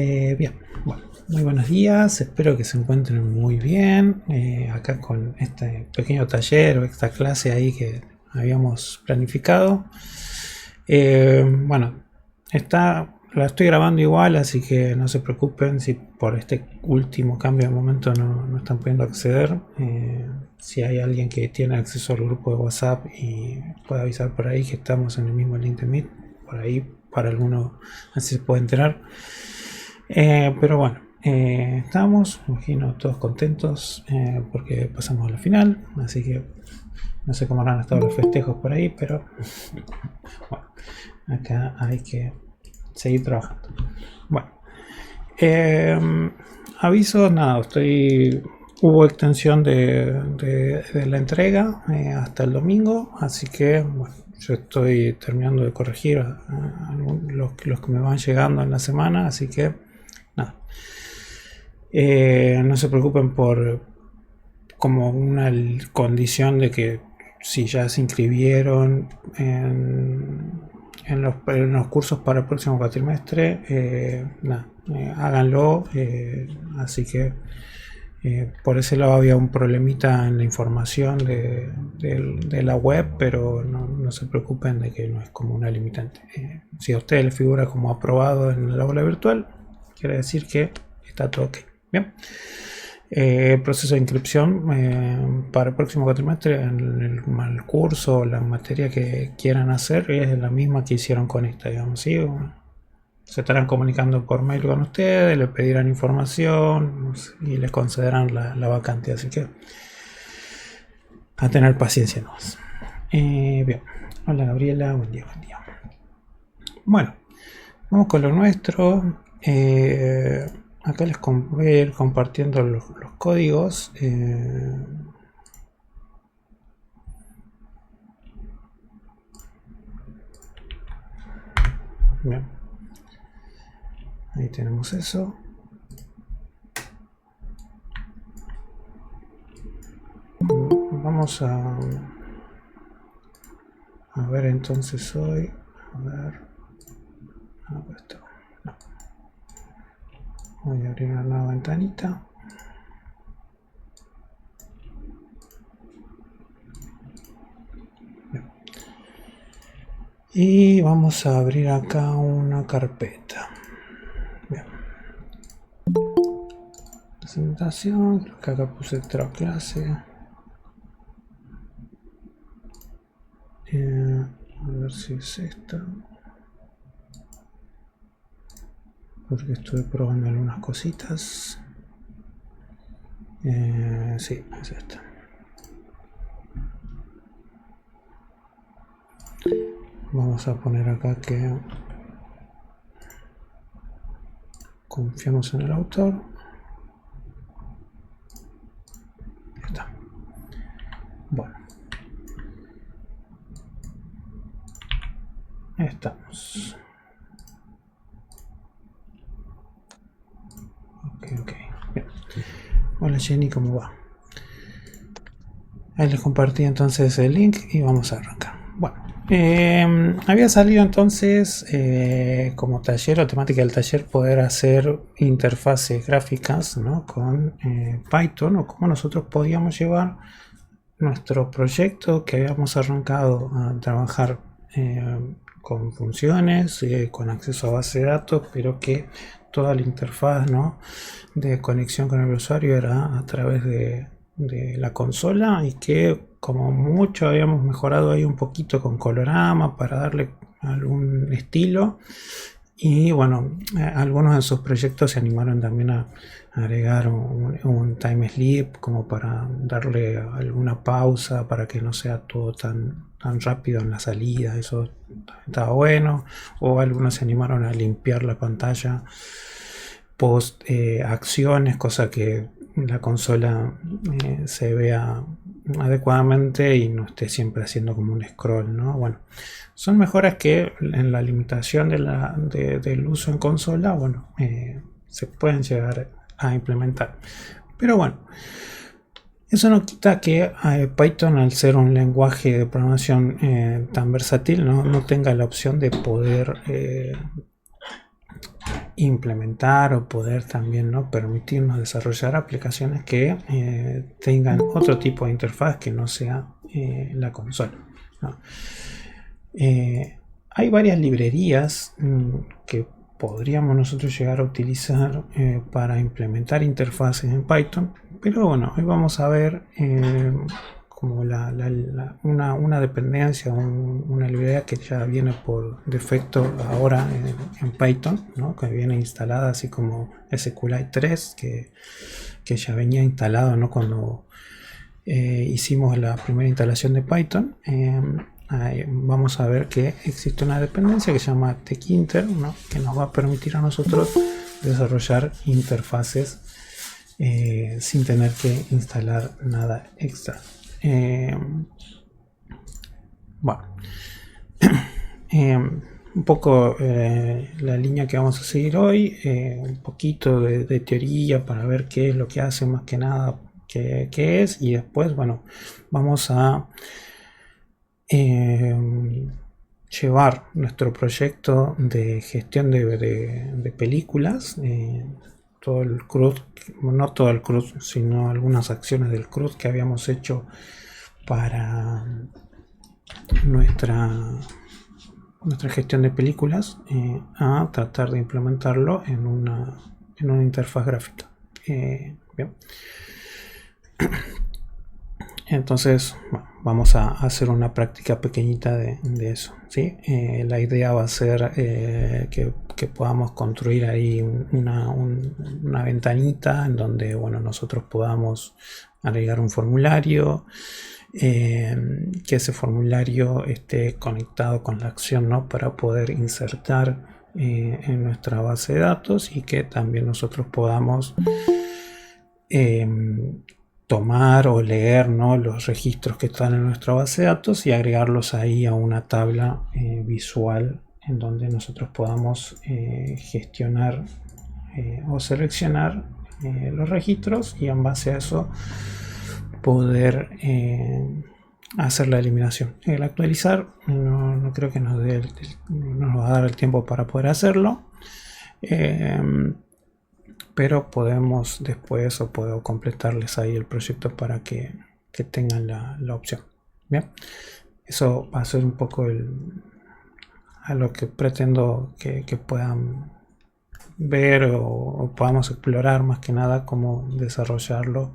Bien, bueno, muy buenos días, espero que se encuentren muy bien. Acá con este pequeño taller o esta clase ahí que habíamos planificado. Bueno, la estoy grabando igual, así que no se preocupen si por este último cambio de momento no están pudiendo acceder. Si hay alguien que tiene acceso al grupo de WhatsApp y puede avisar por ahí que estamos en el mismo link de Meet, por ahí para alguno así se puede enterar. Pero bueno, estamos, imagino, todos contentos porque pasamos a la final, así que no sé cómo habrán estado los festejos por ahí, pero bueno, acá hay que seguir trabajando. Bueno, aviso, nada, hubo extensión de la entrega hasta el domingo, así que bueno, yo estoy terminando de corregir los que me van llegando en la semana, así que nada. No se preocupen por como una condición de que si ya se inscribieron en los cursos para el próximo cuatrimestre, háganlo. Así que por ese lado había un problemita en la información de la web, pero no se preocupen de que no es como una limitante. Si a ustedes les figura como aprobado en el aula virtual, quiere decir que está todo ok. Bien. Proceso de inscripción para el próximo cuatrimestre en el curso o la materia que quieran hacer es la misma que hicieron con esta, digamos, ¿sí? Se estarán comunicando por mail con ustedes, le pedirán información y les concederán la vacante, así que a tener paciencia nomás. Bien, hola Gabriela, buen día, buen día. Bueno, vamos con lo nuestro. Acá les voy a ir compartiendo los códigos. Bien. Ahí tenemos eso. Vamos a ver entonces hoy. A ver. Esto. No. Voy a abrir una nueva ventanita. Bien. Y vamos a abrir acá una carpeta. Bien. Presentación, creo que acá puse otra clase. A ver si es esta. Porque estuve probando algunas cositas. Sí, es esta. Vamos a poner acá que confiamos en el autor. Ahí está. Bueno. Ahí estamos. Ok. Bien. Hola Jenny, ¿cómo va? Ahí les compartí entonces el link y vamos a arrancar. Bueno, había salido entonces como taller o temática del taller poder hacer interfaces gráficas, ¿no? Con Python, o cómo nosotros podíamos llevar nuestro proyecto que habíamos arrancado a trabajar con funciones, con acceso a base de datos, pero que toda la interfaz, ¿no?, de conexión con el usuario era a través de la consola, y que como mucho habíamos mejorado ahí un poquito con Colorama para darle algún estilo. Y bueno, algunos de sus proyectos se animaron también a agregar un time sleep como para darle alguna pausa para que no sea todo tan rápido en la salida. Eso estaba bueno. O algunos se animaron a limpiar la pantalla post acciones, cosa que la consola se vea adecuadamente y no esté siempre haciendo como un scroll, ¿no? Bueno, son mejoras que en la limitación del uso en consola, bueno, se pueden llegar a implementar. Pero bueno, eso no quita que Python, al ser un lenguaje de programación tan versátil, no tenga la opción de poder implementar o poder también, ¿no?, permitirnos desarrollar aplicaciones que tengan otro tipo de interfaz que no sea la consola, ¿no? Hay varias librerías que podríamos nosotros llegar a utilizar para implementar interfaces en Python, pero bueno, hoy vamos a ver como una dependencia, una librería que ya viene por defecto ahora en Python, ¿no?, que viene instalada así como SQLite 3, que ya venía instalado, ¿no?, cuando hicimos la primera instalación de Python. Vamos a ver que existe una dependencia que se llama Tkinter, ¿no?, que nos va a permitir a nosotros desarrollar interfaces sin tener que instalar nada extra. Bueno, un poco la línea que vamos a seguir hoy, un poquito de teoría para ver qué es lo que hace, más que nada qué es, y después, bueno, vamos a llevar nuestro proyecto de gestión de películas, todo el CRUD, no todo el CRUD, sino algunas acciones del CRUD que habíamos hecho para nuestra gestión de películas, a tratar de implementarlo en una interfaz gráfica. Bien. Entonces, bueno, vamos a hacer una práctica pequeñita de eso, ¿sí? La idea va a ser que podamos construir ahí una ventanita en donde, bueno, nosotros podamos agregar un formulario, que ese formulario esté conectado con la acción, ¿no?, para poder insertar en nuestra base de datos, y que también nosotros podamos tomar o leer, ¿no?, los registros que están en nuestra base de datos y agregarlos ahí a una tabla visual en donde nosotros podamos gestionar o seleccionar los registros, y en base a eso poder hacer la eliminación. El actualizar no creo que nos va a dar el tiempo para poder hacerlo, pero podemos después, o puedo completarles ahí el proyecto para que tengan la opción. Bien, eso va a ser un poco a lo que pretendo que puedan ver o podamos explorar, más que nada cómo desarrollarlo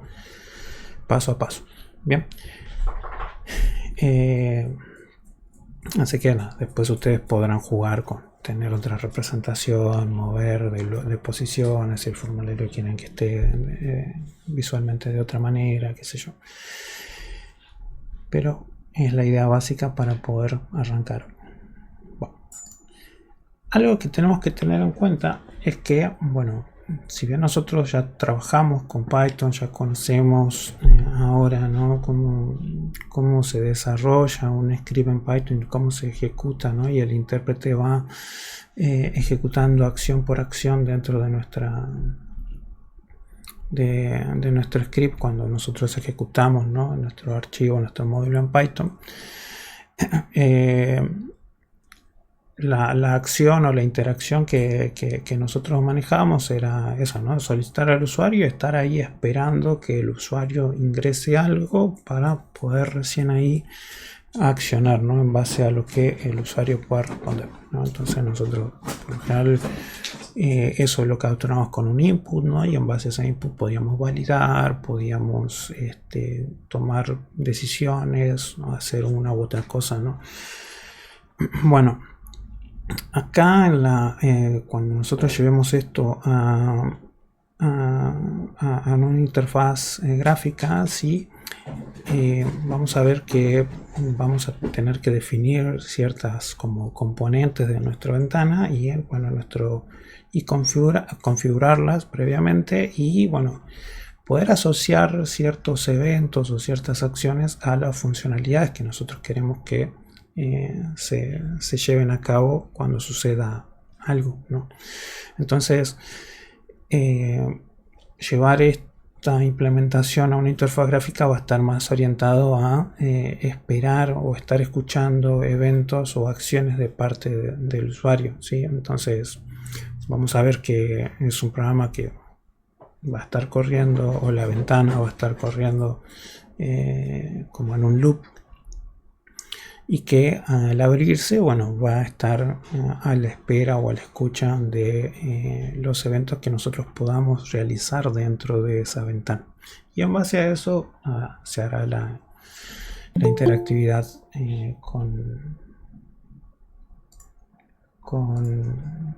paso a paso. Bien, así que nada, después ustedes podrán jugar con tener otra representación, mover de posiciones, si el formulario quieren que esté visualmente de otra manera, qué sé yo. Pero es la idea básica para poder arrancar. Bueno, algo que tenemos que tener en cuenta es que, bueno, si bien nosotros ya trabajamos con Python, ya conocemos ahora, ¿no?, cómo se desarrolla un script en Python, cómo se ejecuta, ¿no?, y el intérprete va ejecutando acción por acción dentro de nuestro script cuando nosotros ejecutamos, ¿no?, nuestro archivo, nuestro módulo en Python. La acción o la interacción que nosotros manejamos era eso, ¿no?, solicitar al usuario y estar ahí esperando que el usuario ingrese algo para poder recién ahí accionar, ¿no?, en base a lo que el usuario pueda responder, ¿no? Entonces nosotros por lo general eso lo capturamos con un input, ¿no?, y en base a ese input podíamos validar, podíamos tomar decisiones, ¿no?, hacer una u otra cosa, ¿no? Bueno, acá cuando nosotros llevemos esto a una interfaz gráfica, sí, vamos a ver que vamos a tener que definir ciertas como componentes de nuestra ventana y configurarlas previamente, y bueno, poder asociar ciertos eventos o ciertas acciones a las funcionalidades que nosotros queremos que se lleven a cabo cuando suceda algo, ¿no? Entonces, llevar esta implementación a una interfaz gráfica va a estar más orientado a esperar o estar escuchando eventos o acciones de parte del usuario, ¿sí? Entonces, vamos a ver que es un programa que va a estar corriendo, o la ventana va a estar corriendo como en un loop, y que al abrirse, bueno, va a estar a la espera o a la escucha de los eventos que nosotros podamos realizar dentro de esa ventana, y en base a eso se hará la interactividad con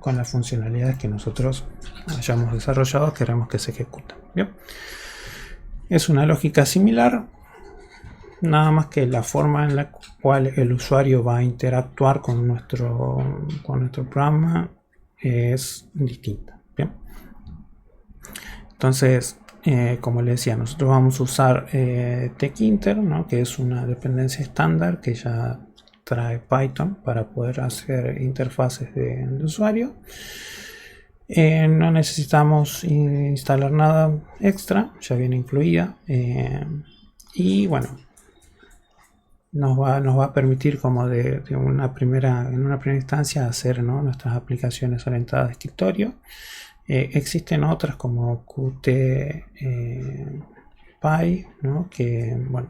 las funcionalidades que nosotros hayamos desarrollado, queremos que se ejecuten. ¿Bien? Es una lógica similar, nada más que la forma en la cual el usuario va a interactuar con nuestro programa es distinta. ¿Bien? Entonces, como les decía, nosotros vamos a usar tkinter, ¿no? Que es una dependencia estándar que ya trae Python para poder hacer interfaces de usuario. No necesitamos instalar nada extra, ya viene incluida, y bueno, nos va a permitir como en una primera instancia hacer, ¿no?, nuestras aplicaciones orientadas a escritorio. Existen otras como Qt ¿no?, que bueno,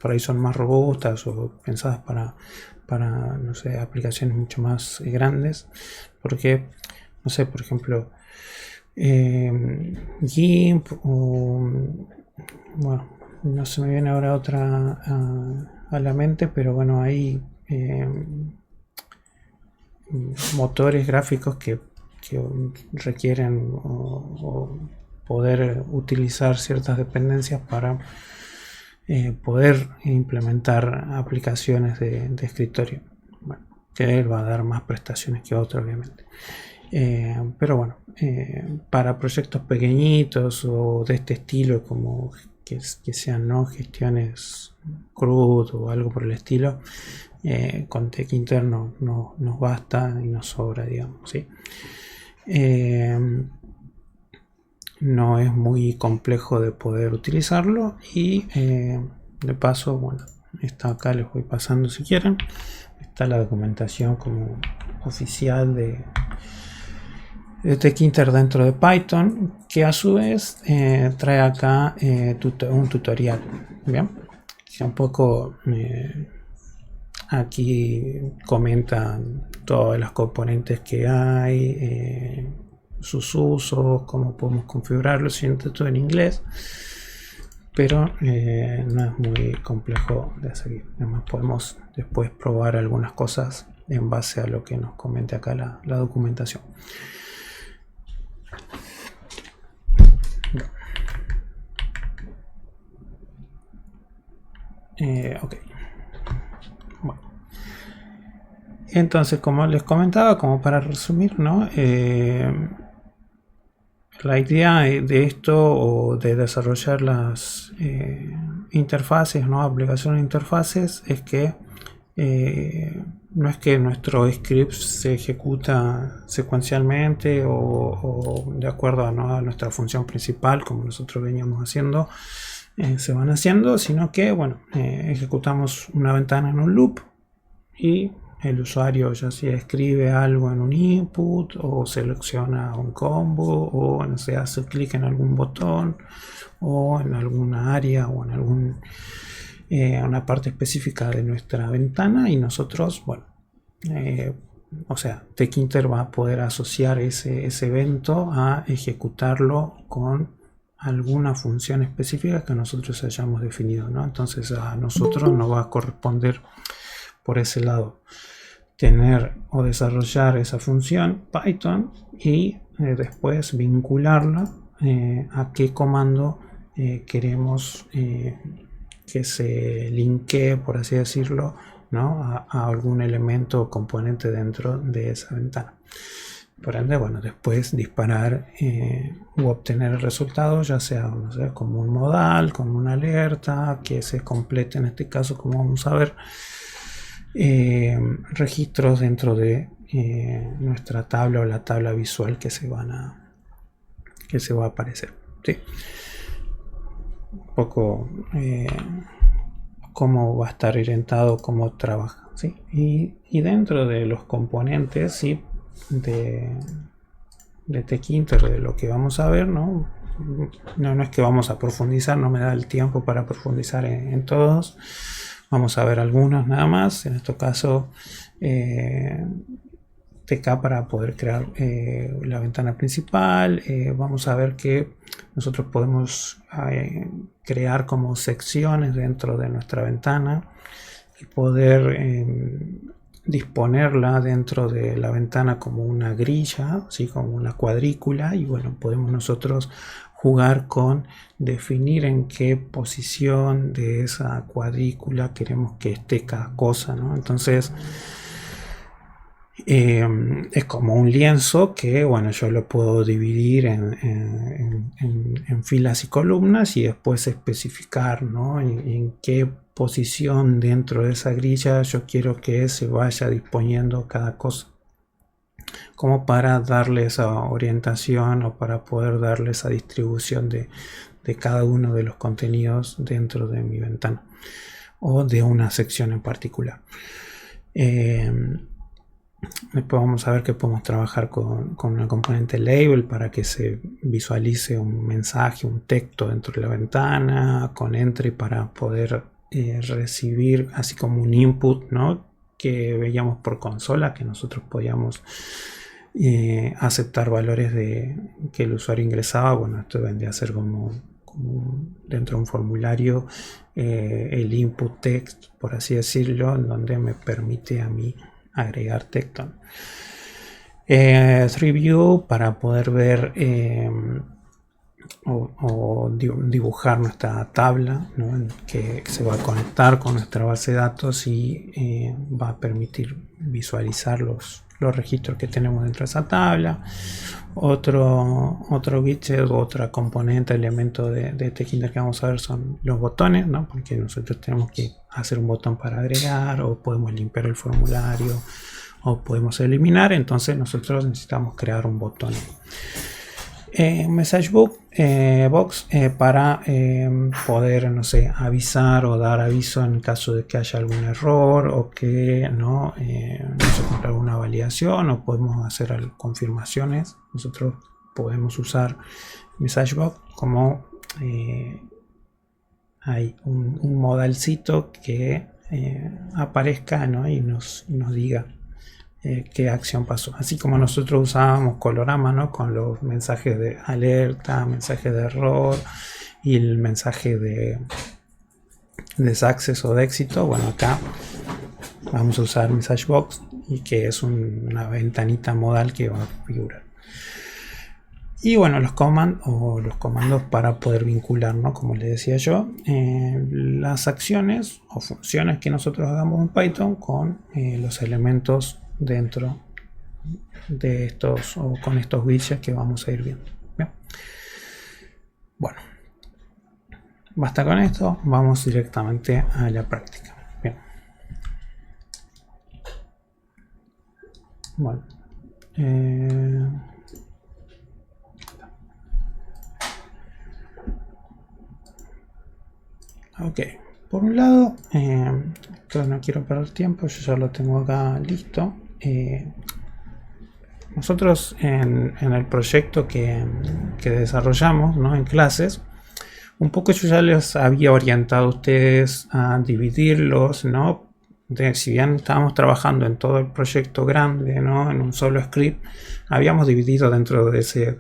por ahí son más robustas o pensadas para no sé, aplicaciones mucho más grandes, porque no sé, por ejemplo, GIMP o bueno, no se me viene ahora otra a la mente, pero bueno, hay motores gráficos que requieren o poder utilizar ciertas dependencias para poder implementar aplicaciones de escritorio. Bueno, que él va a dar más prestaciones que otro, obviamente. Pero bueno, para proyectos pequeñitos o de este estilo, como que sean, ¿no?, gestiones CRUD o algo por el estilo, con tkinter nos basta y nos sobra, digamos, ¿sí? No es muy complejo de poder utilizarlo, y de paso, bueno, está acá, les voy pasando si quieren. Está la documentación como oficial de tkinter dentro de Python, que a su vez trae acá un tutorial. Bien, un poco aquí comenta todas las componentes que hay, sus usos, cómo podemos configurarlo. Siento todo en inglés, pero no es muy complejo de seguir. Además, podemos después probar algunas cosas en base a lo que nos comente acá la documentación. Ok. Bueno. Entonces, como les comentaba, como para resumir, ¿no?, la idea de esto, o de desarrollar las interfaces, ¿no?, aplicaciones de interfaces, es que no es que nuestro script se ejecuta secuencialmente o de acuerdo a nuestra función principal, como nosotros veníamos haciendo, se van haciendo, sino que bueno, ejecutamos una ventana en un loop, y el usuario ya sea escribe algo en un input, o selecciona un combo, o no sé, hace clic en algún botón, o en alguna área, o en una parte específica de nuestra ventana, y nosotros, bueno, o sea, tkinter va a poder asociar ese evento a ejecutarlo con alguna función específica que nosotros hayamos definido, ¿no? Entonces a nosotros nos va a corresponder por ese lado tener o desarrollar esa función Python, y después vincularla a qué comando queremos que se linkee, por así decirlo, ¿no?, a algún elemento o componente dentro de esa ventana. Por ende, bueno, después disparar u obtener el resultado, ya sea, no sé, como un modal, como una alerta, que se complete, en este caso, como vamos a ver, registros dentro de nuestra tabla, o la tabla visual que se va a aparecer, ¿sí? Un poco cómo va a estar orientado, cómo trabaja, ¿sí? Y dentro de los componentes, ¿sí?, de Tkinter, de lo que vamos a ver, ¿no? No es que vamos a profundizar, no me da el tiempo para profundizar en todos. Vamos a ver algunos nada más. En este caso, TK para poder crear la ventana principal. Vamos a ver que nosotros podemos crear como secciones dentro de nuestra ventana y poder disponerla dentro de la ventana como una grilla, así como una cuadrícula, y bueno, podemos nosotros jugar con definir en qué posición de esa cuadrícula queremos que esté cada cosa, ¿no? Entonces es como un lienzo que, bueno, yo lo puedo dividir en filas y columnas y después especificar, ¿no? en qué posición dentro de esa grilla yo quiero que se vaya disponiendo cada cosa, como para darle esa orientación o para poder darle esa distribución de cada uno de los contenidos dentro de mi ventana o de una sección en particular. Después vamos a ver que podemos trabajar con una componente label para que se visualice un mensaje, un texto dentro de la ventana, con entry para poder recibir así como un input, ¿no? Que veíamos por consola, que nosotros podíamos aceptar valores que el usuario ingresaba. Bueno, esto vendría a ser como dentro de un formulario el input text, por así decirlo, en donde me permite a mí agregar texto. 3View para poder ver o dibujar nuestra tabla, ¿no? Que se va a conectar con nuestra base de datos y va a permitir visualizar los registros que tenemos dentro de esa tabla. Otro widget, otra componente, elemento de Tkinter que vamos a ver son los botones, ¿no? Porque nosotros tenemos que hacer un botón para agregar, o podemos limpiar el formulario, o podemos eliminar. Entonces nosotros necesitamos crear un botón. Message box para poder, no sé, avisar o dar aviso en caso de que haya algún error o que no se cumpla alguna validación, o podemos hacer confirmaciones. Nosotros podemos usar message box como hay un modalcito que aparezca, ¿no? y nos diga qué acción pasó, así como nosotros usábamos Colorama, ¿no? Con los mensajes de alerta, mensajes de error y el mensaje de success o de éxito. Bueno, acá vamos a usar MessageBox, y que es una ventanita modal que va a figurar. Y bueno, los comandos para poder vincular, ¿no? Como les decía yo, las acciones o funciones que nosotros hagamos en Python con los elementos dentro de estos, o con estos widgets que vamos a ir viendo. Bien. Bueno, basta con esto, vamos directamente a la práctica. Bien. Bueno, ok, por un lado, no quiero perder tiempo, yo ya lo tengo acá listo. Nosotros en el proyecto que desarrollamos, ¿no? En clases, un poco yo ya les había orientado a ustedes a dividirlos, ¿no? Si bien estábamos trabajando en todo el proyecto grande, ¿no? En un solo script, habíamos dividido dentro de ese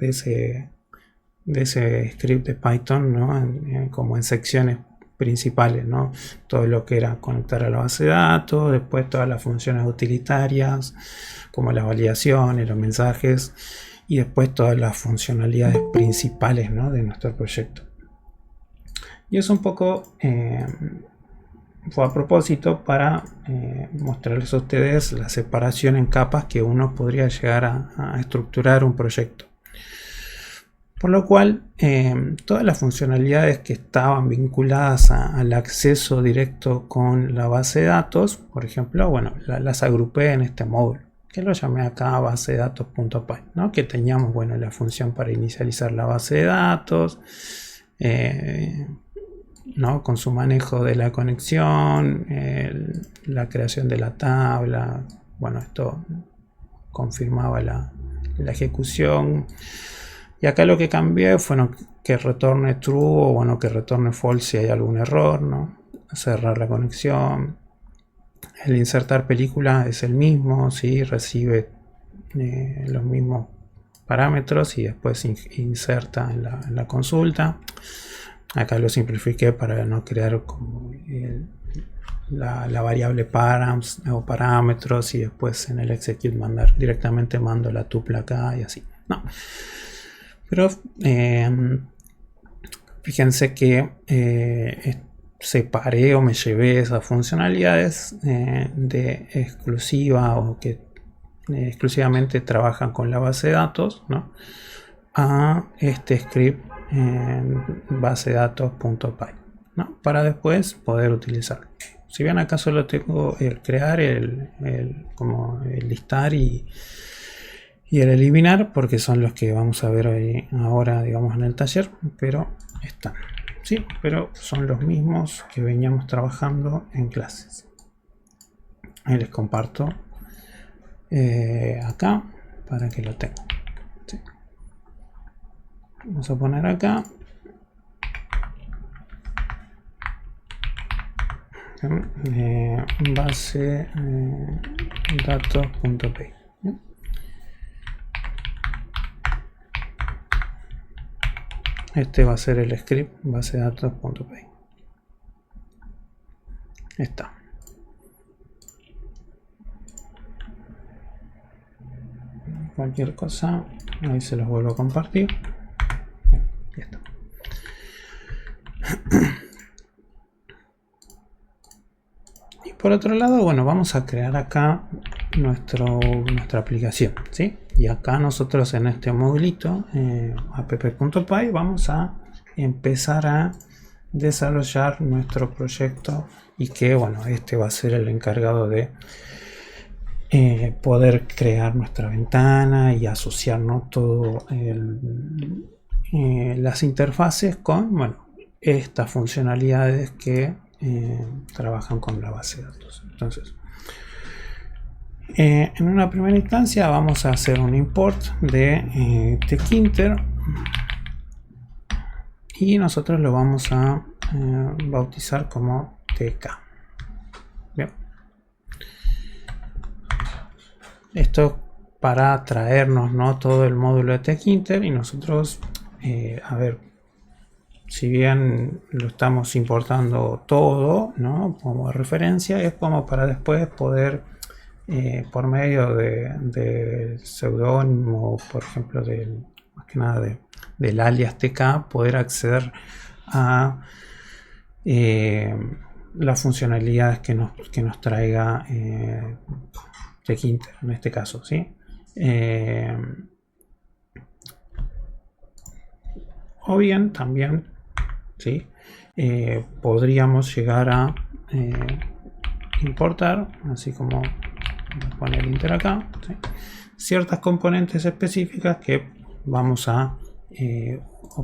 script de Python, ¿no? Como en secciones principales, ¿no? Todo lo que era conectar a la base de datos, después todas las funciones utilitarias como las validaciones, los mensajes, y después todas las funcionalidades principales, ¿no? De nuestro proyecto. Y eso un poco fue a propósito para mostrarles a ustedes la separación en capas que uno podría llegar a estructurar un proyecto. Por lo cual, todas las funcionalidades que estaban vinculadas al acceso directo con la base de datos, por ejemplo, bueno, las agrupé en este módulo, que lo llamé acá base de datos.py, ¿no? Que teníamos, bueno, la función para inicializar la base de datos, ¿no? Con su manejo de la conexión, la creación de la tabla, bueno, esto confirmaba la ejecución. Y acá lo que cambié fue que retorne true o bueno, que retorne false si hay algún error, ¿no? Cerrar la conexión. El insertar película es el mismo, ¿sí? Recibe los mismos parámetros y después inserta en la consulta. Acá lo simplifiqué para no crear como la variable params o parámetros y después en el execute mandar directamente mando la tupla acá y así. No. Pero fíjense que separé o me llevé esas funcionalidades de exclusiva o que exclusivamente trabajan con la base de datos, ¿no? A este script en base de datos.py, ¿no? Para después poder utilizarlo. Si bien acá solo tengo el crear, como el listar y el eliminar, porque son los que vamos a ver hoy, ahora, digamos, en el taller, pero están, ¿sí? Pero son los mismos que veníamos trabajando en clases. Ahí les comparto acá para que lo tengan, ¿sí? Vamos a poner acá base datos.py. Este va a ser el script base datos.py. Está. Cualquier cosa, ahí se los vuelvo a compartir. Ya está. Y por otro lado, bueno, vamos a crear acá nuestra aplicación, ¿sí? Y acá nosotros en este modulito app.py vamos a empezar a desarrollar nuestro proyecto y que, bueno, este va a ser el encargado de poder crear nuestra ventana y asociarnos todo las interfaces con, bueno, estas funcionalidades que trabajan con la base de datos. Entonces, en una primera instancia vamos a hacer un import de tkinter y nosotros lo vamos a bautizar como tk. Bien. Esto para traernos, ¿no?, todo el módulo de tkinter y nosotros, a ver, si bien lo estamos importando todo, ¿no?, como referencia, es como para después poder por medio de seudónimo, por ejemplo, más que nada del alias tk, poder acceder a las funcionalidades que nos traiga tkinter en este caso, ¿sí? O bien también, ¿sí?, podríamos llegar a importar, así como poner inter acá, ¿sí?, ciertas componentes específicas que vamos a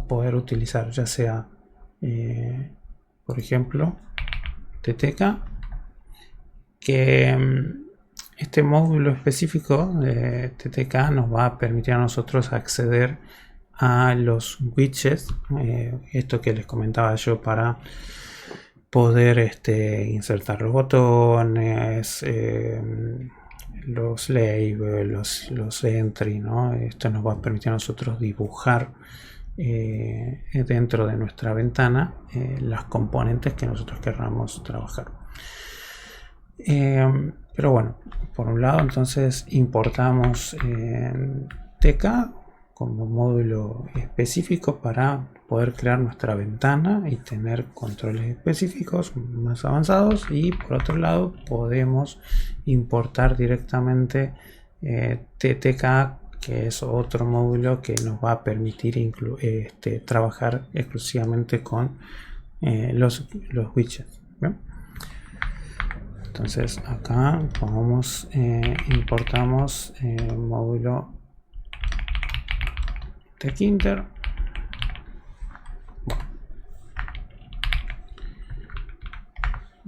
poder utilizar, ya sea por ejemplo ttk, que este módulo específico de ttk nos va a permitir a nosotros acceder a los widgets, esto que les comentaba yo, para poder insertar los botones, los labels, los entry, ¿no? Esto nos va a permitir a nosotros dibujar dentro de nuestra ventana las componentes que nosotros querramos trabajar. Pero bueno, por un lado entonces importamos tk como módulo específico para poder crear nuestra ventana y tener controles específicos más avanzados, y por otro lado podemos importar directamente ttk, que es otro módulo que nos va a permitir trabajar exclusivamente con los widgets. ¿Bien? Entonces acá pongamos, importamos módulo tkinter.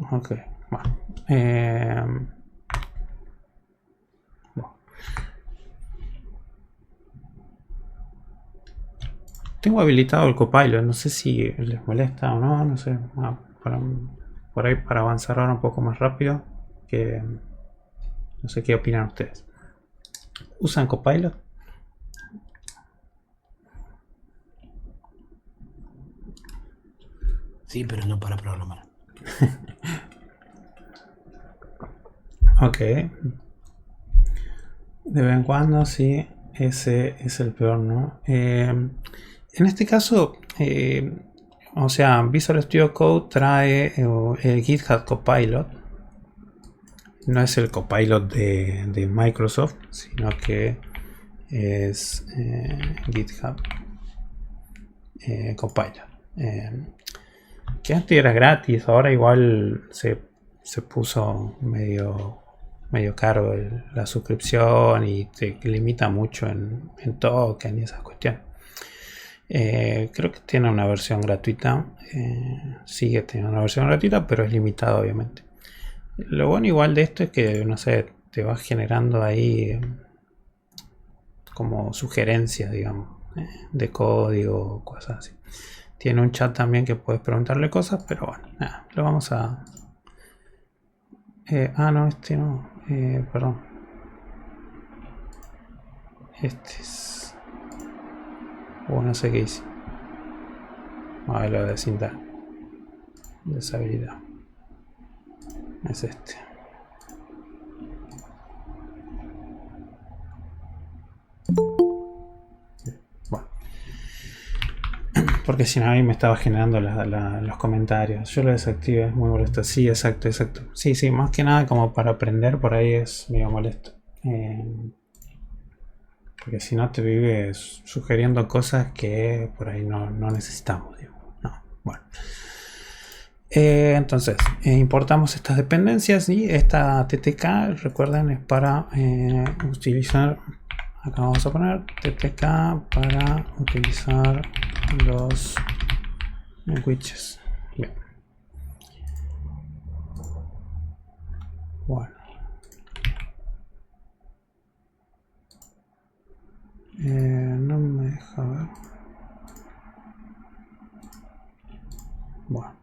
Ok, bueno. Tengo habilitado el Copilot, no sé si les molesta o no, no sé. Por ahí para avanzar ahora un poco más rápido, que no sé qué opinan ustedes. ¿Usan Copilot? Sí, pero no para programar. Ok. De vez en cuando, sí. Ese es el peor, ¿no? En este caso, o sea, Visual Studio Code trae el GitHub Copilot. No es el Copilot de Microsoft, sino que es GitHub Copilot. Que antes era gratis, ahora igual se puso medio caro la suscripción y te limita mucho en token y esas cuestiones. Creo que tiene una versión gratuita, sigue teniendo una versión gratuita, pero es limitado obviamente. Lo bueno igual de esto es que, no sé, te va generando ahí como sugerencias, digamos, de código, cosas así. Tiene un chat también que puedes preguntarle cosas, pero bueno, nada, lo vamos a... no, este no, perdón. Este es... no sé qué hice. A ver, lo de cinta. Deshabilidad. Es este. Bueno. Porque si no, ahí me estaba generando los comentarios. Yo lo desactivé, es muy molesto. Sí, exacto. Sí, más que nada como para aprender, por ahí es medio molesto. Porque si no te vives sugiriendo cosas que por ahí no necesitamos. No, bueno. Entonces, importamos estas dependencias y esta TTK, recuerden, es para utilizar, acá vamos a poner TTK para utilizar los widgets. Bien. Bueno. No me deja ver. Bueno.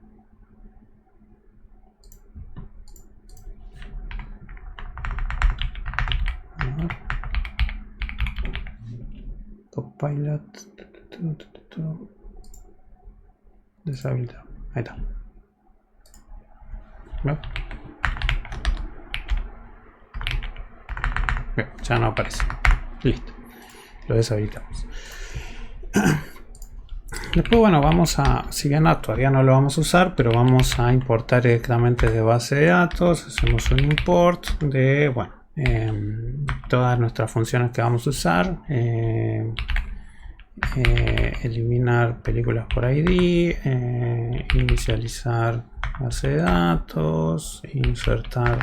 Copilot deshabilitado. Ahí está. ¿Ves? Bien, ya no aparece. Listo. Lo deshabilitamos. Después, bueno, vamos a, si bien todavía no lo vamos a usar, pero vamos a importar directamente de base de datos. Hacemos un import de, bueno, todas nuestras funciones que vamos a usar. Eliminar películas por ID, inicializar base de datos, insertar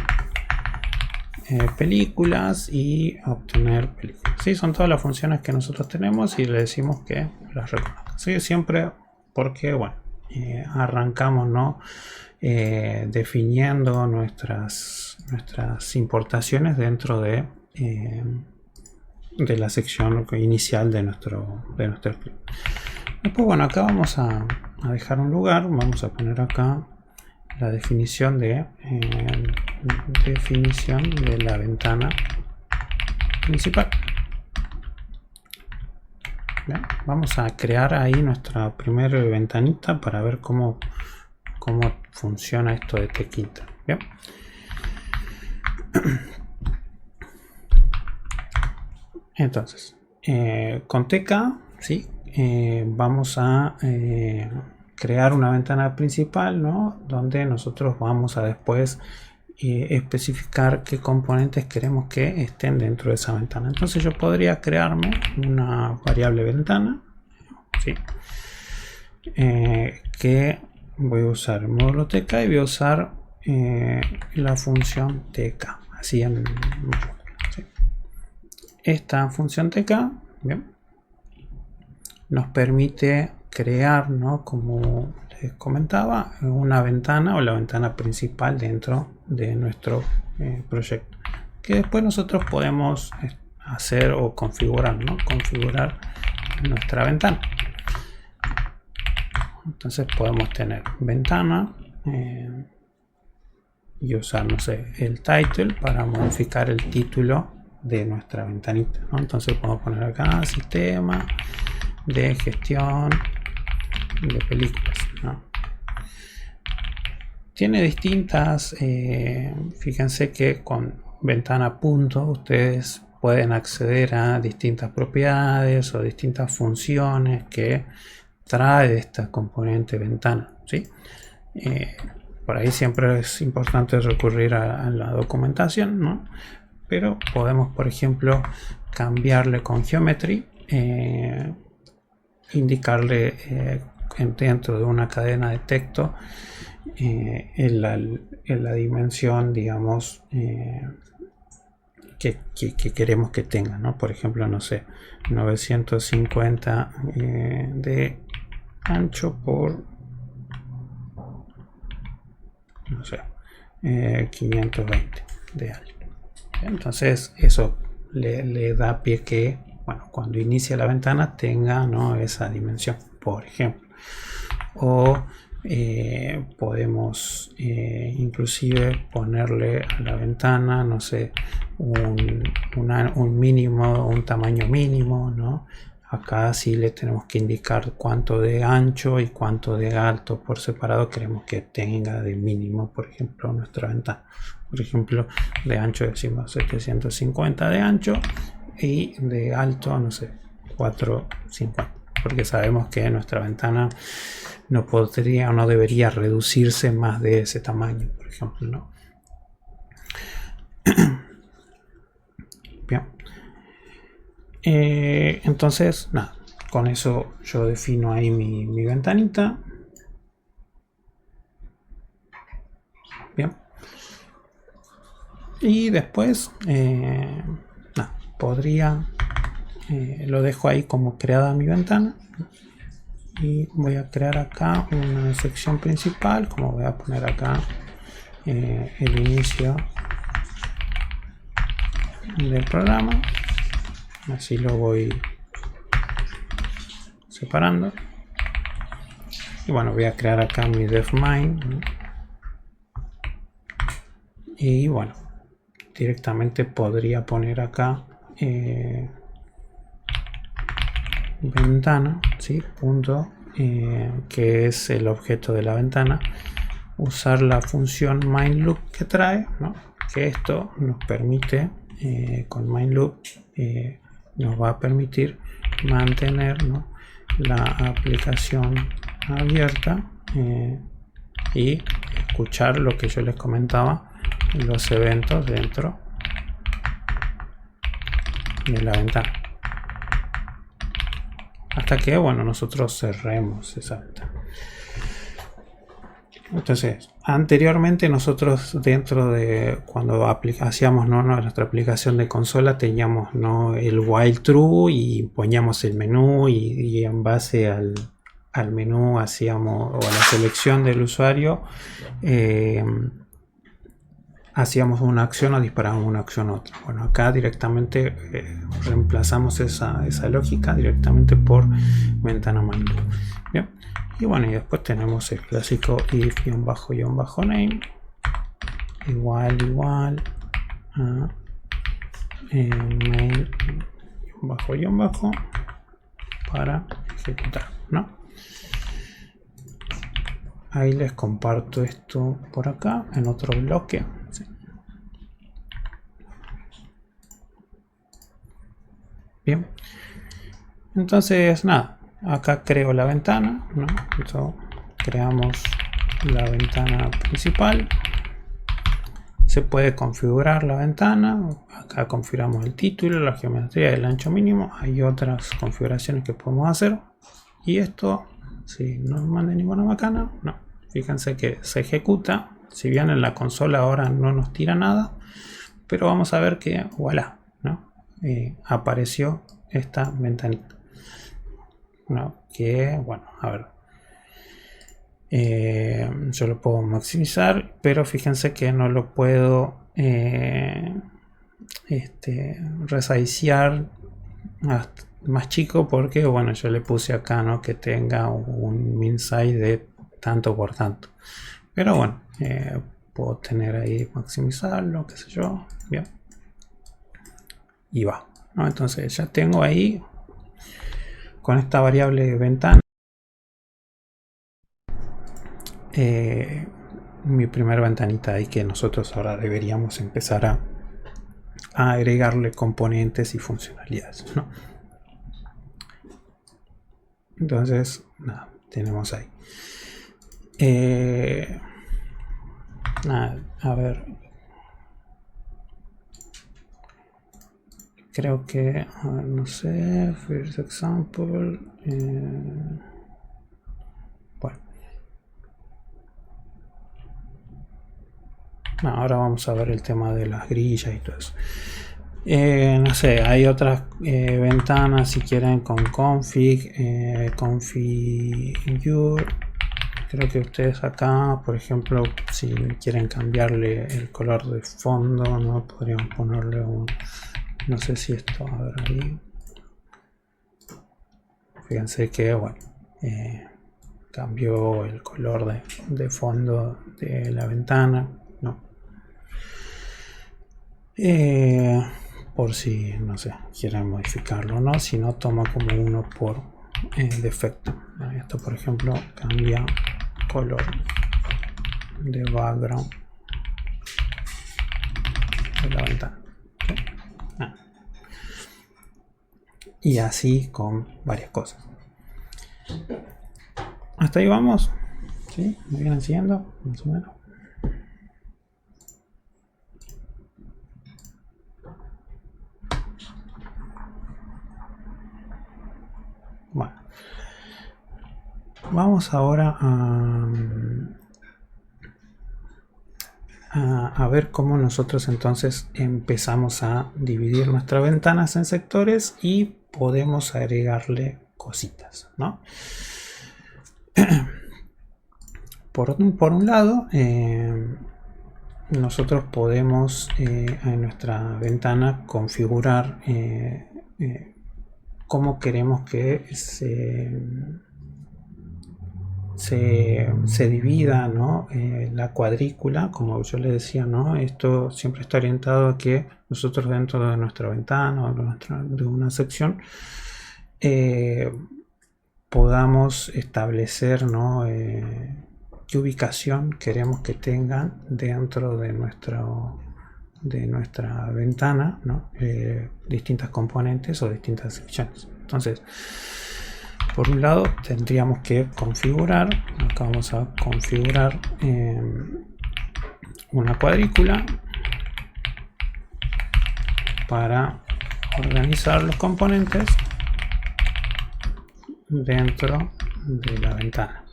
películas y obtener películas. ¿Sí? Son todas las funciones que nosotros tenemos y le decimos que las reconozca. ¿Sí? Siempre porque, bueno, arrancamos, ¿no? Definiendo nuestras importaciones dentro de la sección inicial de nuestro script. Después, bueno, acá vamos a dejar un lugar, vamos a poner acá la definición de la ventana principal. Bien, vamos a crear ahí nuestra primera ventanita para ver cómo funciona esto de Tkinter. Bien. Entonces, con TK, ¿sí? Vamos a crear una ventana principal, ¿no? Donde nosotros vamos a después especificar qué componentes queremos que estén dentro de esa ventana. Entonces yo podría crearme una variable ventana, ¿sí? Que voy a usar el módulo TK y voy a usar la función TK, así en ¿sí? Esta función TK, bien, nos permite crear, ¿no? Como les comentaba, una ventana o la ventana principal dentro de nuestro proyecto, que después nosotros podemos hacer o configurar, ¿no? Configurar nuestra ventana. Entonces podemos tener ventana y usar, no sé, el title para modificar el título de nuestra ventanita, ¿no? Entonces podemos poner acá sistema de gestión de películas, ¿no? Tiene distintas, fíjense que con ventana punto ustedes pueden acceder a distintas propiedades o distintas funciones que trae esta componente ventana, ¿sí? Por ahí siempre es importante recurrir a la documentación, ¿no? Pero podemos, por ejemplo, cambiarle con geometry, indicarle dentro de una cadena de texto en la dimensión, digamos, que queremos que tenga, ¿no? Por ejemplo, no sé, 950 de ancho por, no sé, 520 de alto. Entonces eso le da pie que, bueno, cuando inicia la ventana tenga, ¿no?, esa dimensión, por ejemplo. O podemos inclusive ponerle a la ventana, no sé, un mínimo, un tamaño mínimo, ¿no? Acá sí le tenemos que indicar cuánto de ancho y cuánto de alto por separado queremos que tenga de mínimo, por ejemplo, nuestra ventana. Por ejemplo, de ancho decimos 750 de ancho y de alto, no sé, 450, porque sabemos que nuestra ventana no podría o no debería reducirse más de ese tamaño, por ejemplo, ¿no? Bien. Entonces, nada, con eso yo defino ahí mi ventanita. Bien. Y después, nada, podría, lo dejo ahí como creada mi ventana. Y voy a crear acá una sección principal, como voy a poner acá el inicio del programa, así lo voy separando. Y bueno, voy a crear acá mi DevMain, ¿no? Y bueno, directamente podría poner acá ventana, ¿sí? Punto, que es el objeto de la ventana, usar la función main_loop que trae, ¿no? Que esto nos permite, con main_loop nos va a permitir mantener, ¿no?, la aplicación abierta y escuchar lo que yo les comentaba, los eventos dentro de la ventana, hasta que, bueno, nosotros cerremos esa ventana. Entonces, anteriormente nosotros dentro de cuando hacíamos, ¿no?, nuestra aplicación de consola, teníamos, ¿no?, el while true y poníamos el menú y en base al menú hacíamos, o a la selección del usuario, hacíamos una acción o disparábamos una acción a otra. Bueno, acá directamente reemplazamos esa lógica directamente por ventana main_loop. Bien. Y bueno, y después tenemos el clásico if_name igual a main_, para ejecutar, ¿no? Ahí les comparto esto por acá en otro bloque. Sí. Bien, entonces nada, acá creo la ventana, ¿no? Entonces, creamos la ventana principal. Se puede configurar la ventana. Acá configuramos el título, la geometría, el ancho mínimo. Hay otras configuraciones que podemos hacer. Y esto, si no nos manda ninguna macana, no. Fíjense que se ejecuta. Si bien en la consola ahora no nos tira nada, pero vamos a ver que, voilà, ¿no? Apareció esta ventanita, ¿no? Que, bueno, a ver, yo lo puedo maximizar, pero fíjense que no lo puedo resizear más chico porque, bueno, yo le puse acá, ¿no? Que tenga un min size de tanto por tanto. Pero bueno, puedo tener ahí, maximizarlo, qué sé yo. Bien. Y va, ¿no? Entonces ya tengo ahí, con esta variable ventana, mi primera ventanita ahí que nosotros ahora deberíamos empezar a agregarle componentes y funcionalidades, ¿no? Entonces, nada, tenemos ahí. Nada, a ver. Creo que, a ver, no sé, first example. Bueno. No, ahora vamos a ver el tema de las grillas y todo eso. No sé, hay otras ventanas si quieren con config, configure. Creo que ustedes acá, por ejemplo, si quieren cambiarle el color de fondo, no podrían ponerle un, no sé si esto, a ver ahí. Fíjense que, bueno, cambió el color de fondo de la ventana, ¿no? Por si, no sé, quieren modificarlo, ¿no? Si no, toma como uno por defecto. Esto, por ejemplo, cambia color de background de la ventana. ¿Okay? Y así con varias cosas. Hasta ahí vamos. ¿Sí? ¿Me vienen siguiendo? Más o menos. Bueno. Vamos ahora a ver cómo nosotros entonces empezamos a dividir nuestras ventanas en sectores y podemos agregarle cositas, ¿no? Por un lado, nosotros podemos en nuestra ventana configurar cómo queremos que se divida, ¿no? La cuadrícula, como yo le decía, ¿no? Esto siempre está orientado a que nosotros dentro de nuestra ventana o de una sección podamos establecer, ¿no? Qué ubicación queremos que tengan dentro de nuestra ventana, ¿no? Distintas componentes o distintas secciones. Entonces, por un lado tendríamos que configurar, acá vamos a configurar una cuadrícula para organizar los componentes dentro de la ventana.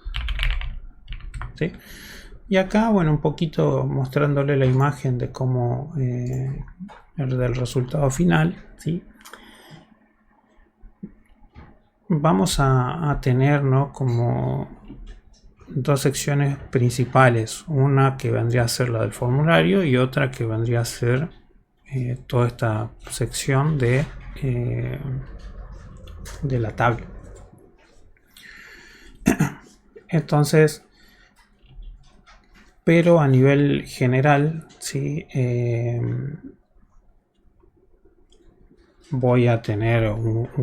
¿Sí? Y acá, bueno, un poquito mostrándole la imagen de cómo del resultado final, ¿sí? Vamos a tener, ¿no? Como dos secciones principales, una que vendría a ser la del formulario y otra que vendría a ser toda esta sección de la tabla. Entonces, pero a nivel general, ¿sí? Voy a tener,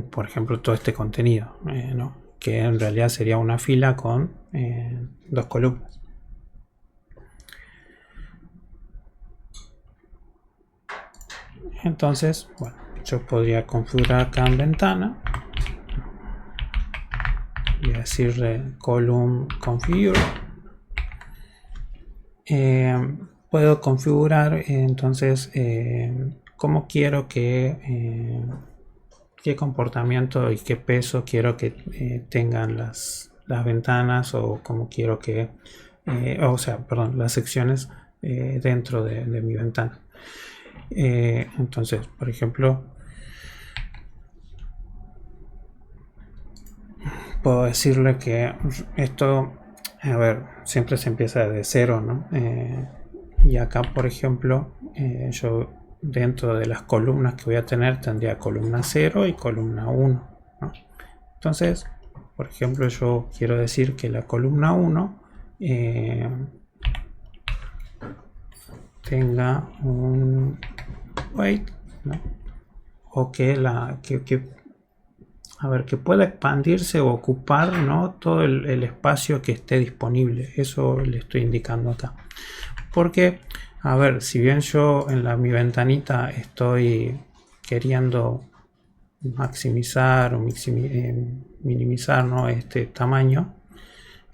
por ejemplo, todo este contenido, ¿no? Que en realidad sería una fila con dos columnas. Entonces, bueno, yo podría configurar acá en ventana y decirle column configure. Puedo configurar entonces cómo quiero que qué comportamiento y qué peso quiero que tengan las ventanas, o cómo quiero que las secciones dentro de mi ventana. Entonces, por ejemplo, puedo decirle que esto, a ver, siempre se empieza de cero, ¿no? Y acá, por ejemplo, yo dentro de las columnas que voy a tener tendría columna 0 y columna 1, ¿no? Entonces, por ejemplo, yo quiero decir que la columna 1 tenga un weight, ¿no? O que que pueda expandirse o ocupar, ¿no?, todo el espacio que esté disponible. Eso le estoy indicando acá. Porque, a ver, si bien yo en mi ventanita estoy queriendo maximizar o minimizar, ¿no?, este tamaño,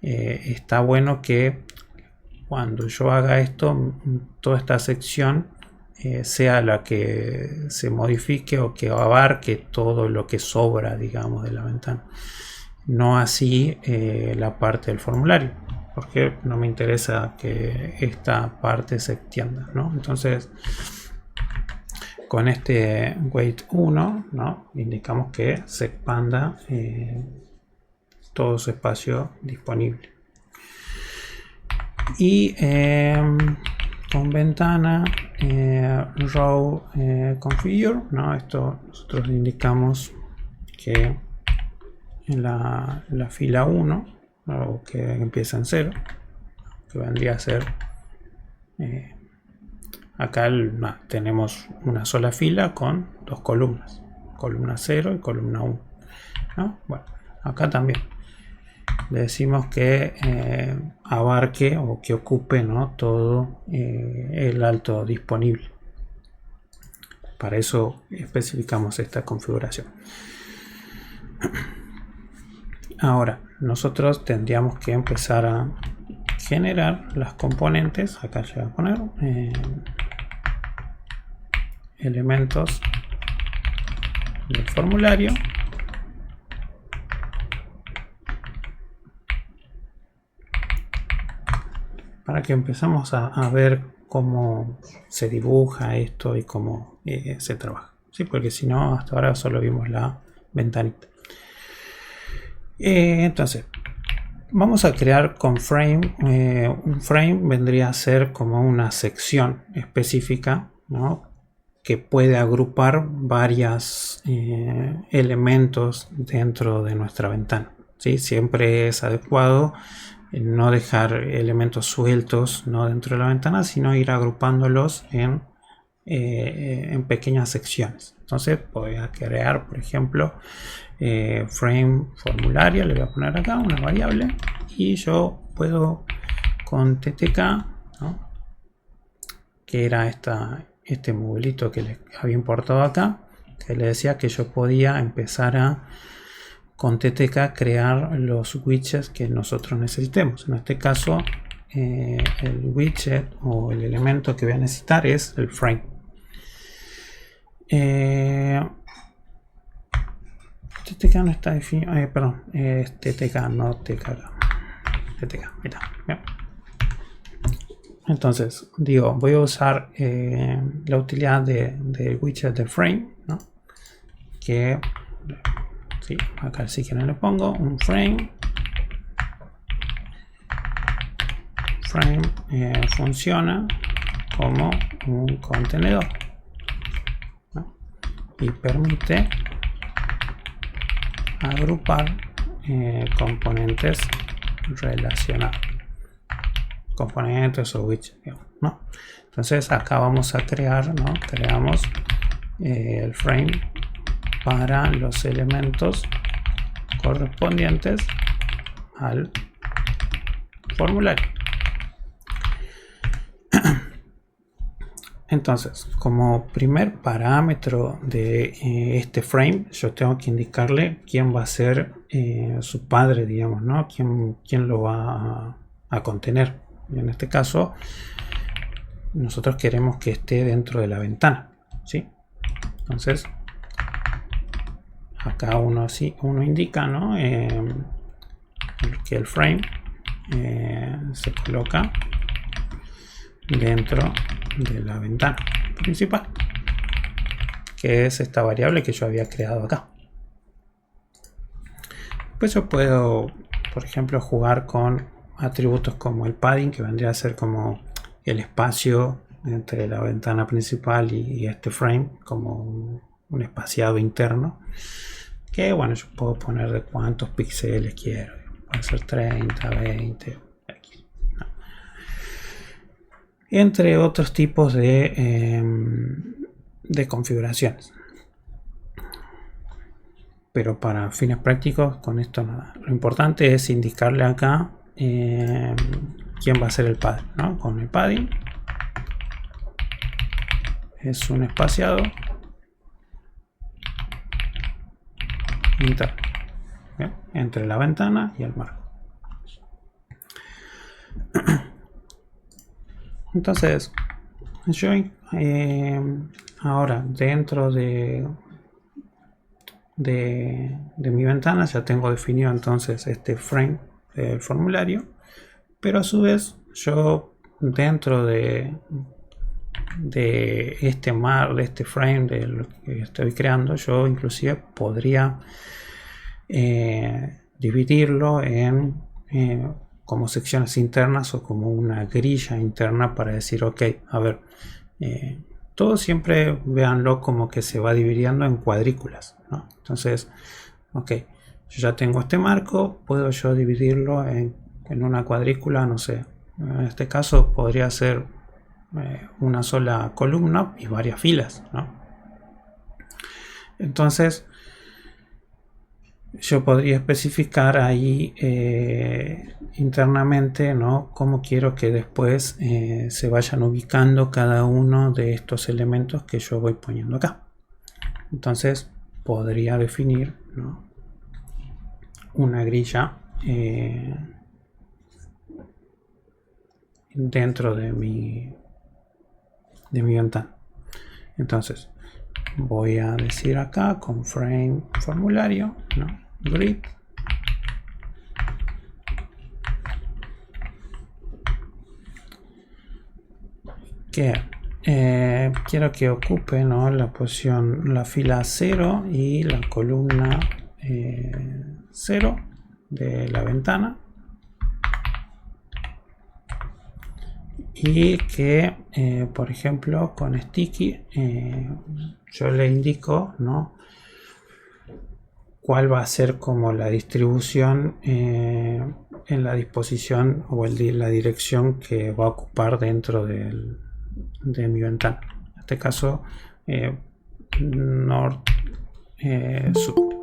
está bueno que cuando yo haga esto, toda esta sección sea la que se modifique o que abarque todo lo que sobra, digamos, de la ventana. No así la parte del formulario, porque no me interesa que esta parte se extienda, ¿no? Entonces, con este weight 1, ¿no?, indicamos que se expanda todo su espacio disponible. Y con ventana row configure, ¿no? Esto nosotros indicamos que en la fila 1, o que empieza en 0, que vendría a ser acá tenemos una sola fila con dos columnas, columna 0 y columna 1, ¿no? Bueno, acá también le decimos que abarque o que ocupe, ¿no?, todo el alto disponible. Para eso especificamos esta configuración. Ahora nosotros tendríamos que empezar a generar las componentes. Acá ya voy a poner elementos del formulario. Para que empezamos a ver cómo se dibuja esto y cómo se trabaja, ¿sí? Porque si no, hasta ahora solo vimos la ventanita. Entonces, vamos a crear con frame. Un frame vendría a ser como una sección específica, ¿no?, que puede agrupar varios elementos dentro de nuestra ventana, ¿sí? Siempre es adecuado no dejar elementos sueltos, ¿no?, dentro de la ventana, sino ir agrupándolos en pequeñas secciones. Entonces voy a crear, por ejemplo, frame formulario, le voy a poner acá una variable, y yo puedo con ttk, ¿no?, que era este modelito que les había importado acá, que le decía que yo podía empezar a con ttk crear los widgets que nosotros necesitemos. En este caso, el widget o el elemento que voy a necesitar es el frame. TTK no está definido, perdón, es TTK, no TKK. TTK, mira. Entonces, digo, voy a usar la utilidad de widget de frame, ¿no?, que sí, acá si quieren le pongo un frame. Funciona como un contenedor, ¿no?, y permite agrupar componentes relacionados, componentes o widgets, ¿no? Entonces acá vamos a crear, ¿no?, creamos el frame para los elementos correspondientes al formulario. Entonces, como primer parámetro de este frame, yo tengo que indicarle quién va a ser su padre, digamos, ¿no?, quién lo va a contener. Y en este caso, nosotros queremos que esté dentro de la ventana, ¿sí? Entonces, acá uno indica, ¿no?, que el frame se coloca dentro de la ventana principal, que es esta variable que yo había creado acá. Pues yo puedo, por ejemplo, jugar con atributos como el padding, que vendría a ser como el espacio entre la ventana principal y este frame, como un espaciado interno, que bueno, yo puedo poner de cuántos píxeles quiero, puede ser 30, 20 X, ¿no? Entre otros tipos de configuraciones. Pero para fines prácticos con esto nada. Lo importante es indicarle acá quién va a ser el padding, ¿no? Con el padding es un espaciado interno, ¿bien? Entre la ventana y el marco. Entonces yo ahora dentro de mi ventana ya tengo definido entonces este frame del formulario, pero a su vez yo dentro de este frame de lo que estoy creando, yo inclusive podría dividirlo en como secciones internas o como una grilla interna para decir, ok, a ver, todo siempre véanlo como que se va dividiendo en cuadrículas, ¿no? Entonces, ok, yo ya tengo este marco, puedo yo dividirlo en una cuadrícula, no sé, en este caso podría ser una sola columna y varias filas, ¿no? Entonces yo podría especificar ahí internamente, ¿no?, cómo quiero que después se vayan ubicando cada uno de estos elementos que yo voy poniendo acá. Entonces podría definir, ¿no?, una grilla dentro de mi ventana. Entonces voy a decir acá con frame formulario, ¿no?, grid, que quiero que ocupe, ¿no?, la posición, la fila 0 y la columna 0 de la ventana, y que por ejemplo con sticky yo le indico, ¿no?, cuál va a ser como la distribución en la disposición o la dirección que va a ocupar dentro de mi ventana. En este caso norte, sur.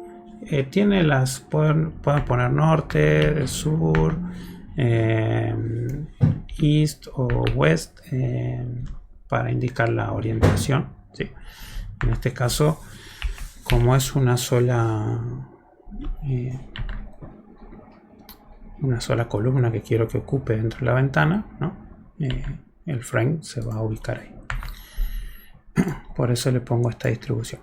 Tiene pueden poner norte, sur, east o west para indicar la orientación, ¿sí? En este caso, como es una sola columna que quiero que ocupe dentro de la ventana, ¿no?, el frame se va a ubicar ahí. Por eso le pongo esta distribución.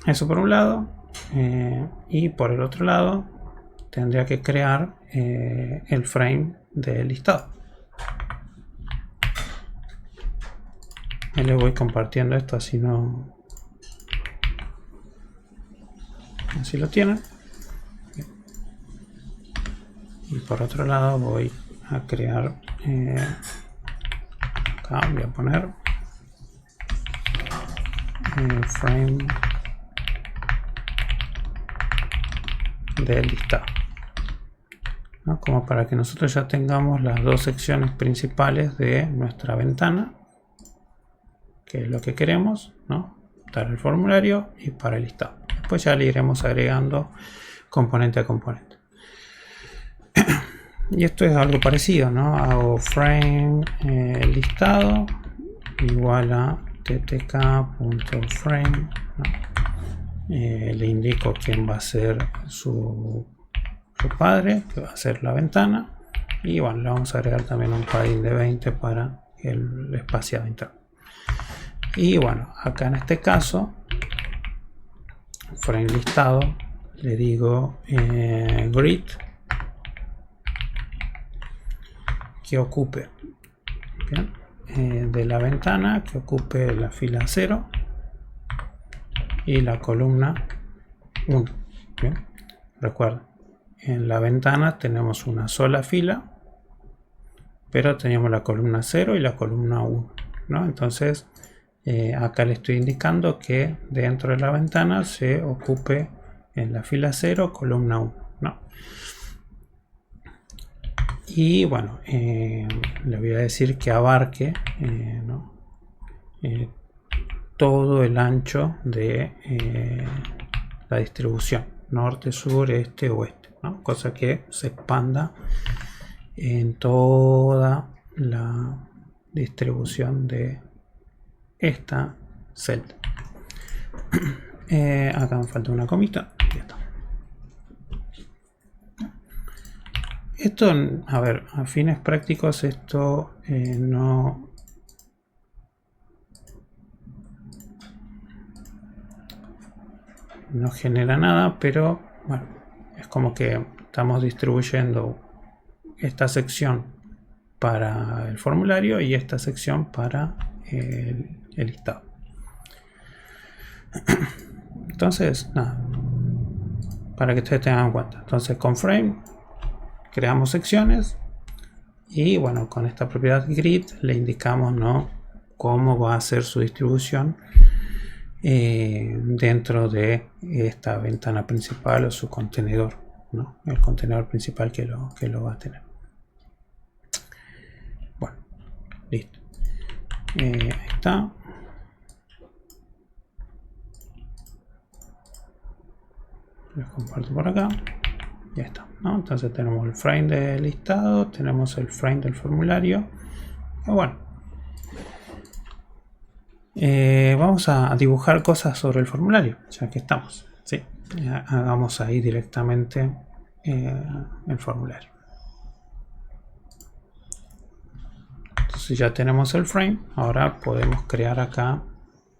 Eso por un lado, y por el otro lado tendría que crear el frame del listado. Y le voy compartiendo esto, así lo tienen. Y por otro lado voy a crear acá voy a poner frame del listado, ¿no?, como para que nosotros ya tengamos las dos secciones principales de nuestra ventana, que es lo que queremos, ¿no?, para el formulario y para el listado. Después ya le iremos agregando componente a componente. Y esto es algo parecido, ¿no? Hago frame listado igual a ttk.frame, ¿no? Le indico quién va a ser su padre, que va a ser la ventana, y bueno, le vamos a agregar también un padding de 20 para el espaciado interno. Y bueno, acá en este caso frame listado le digo grid, que ocupe, ¿bien?, de la ventana, que ocupe la fila 0 y la columna 1. Bien, recuerden, en la ventana tenemos una sola fila, pero teníamos la columna 0 y la columna 1, ¿no? Entonces Acá le estoy indicando que dentro de la ventana se ocupe en la fila 0, columna 1, ¿no? Y bueno, le voy a decir que abarque ¿no? todo el ancho de la distribución, norte, sur, este, oeste, ¿no? Cosa que se expanda en toda la distribución de esta celda. Acá me falta una comita. Ya está. Esto, a ver, a fines prácticos esto no genera nada, pero bueno, es como que estamos distribuyendo esta sección para el formulario y esta sección para el listado. Entonces, nada, para que ustedes tengan en cuenta. Entonces, con frame creamos secciones y bueno, con esta propiedad grid le indicamos, ¿no?, cómo va a ser su distribución dentro de esta ventana principal o su contenedor, ¿no? El contenedor principal que lo va a tener. Bueno, listo. Ahí está. Los comparto por acá. Ya está, ¿no? Entonces tenemos el frame del listado, tenemos el frame del formulario. Y bueno, vamos a dibujar cosas sobre el formulario, ya que estamos. Sí, hagamos ahí directamente el formulario. Entonces ya tenemos el frame. Ahora podemos crear acá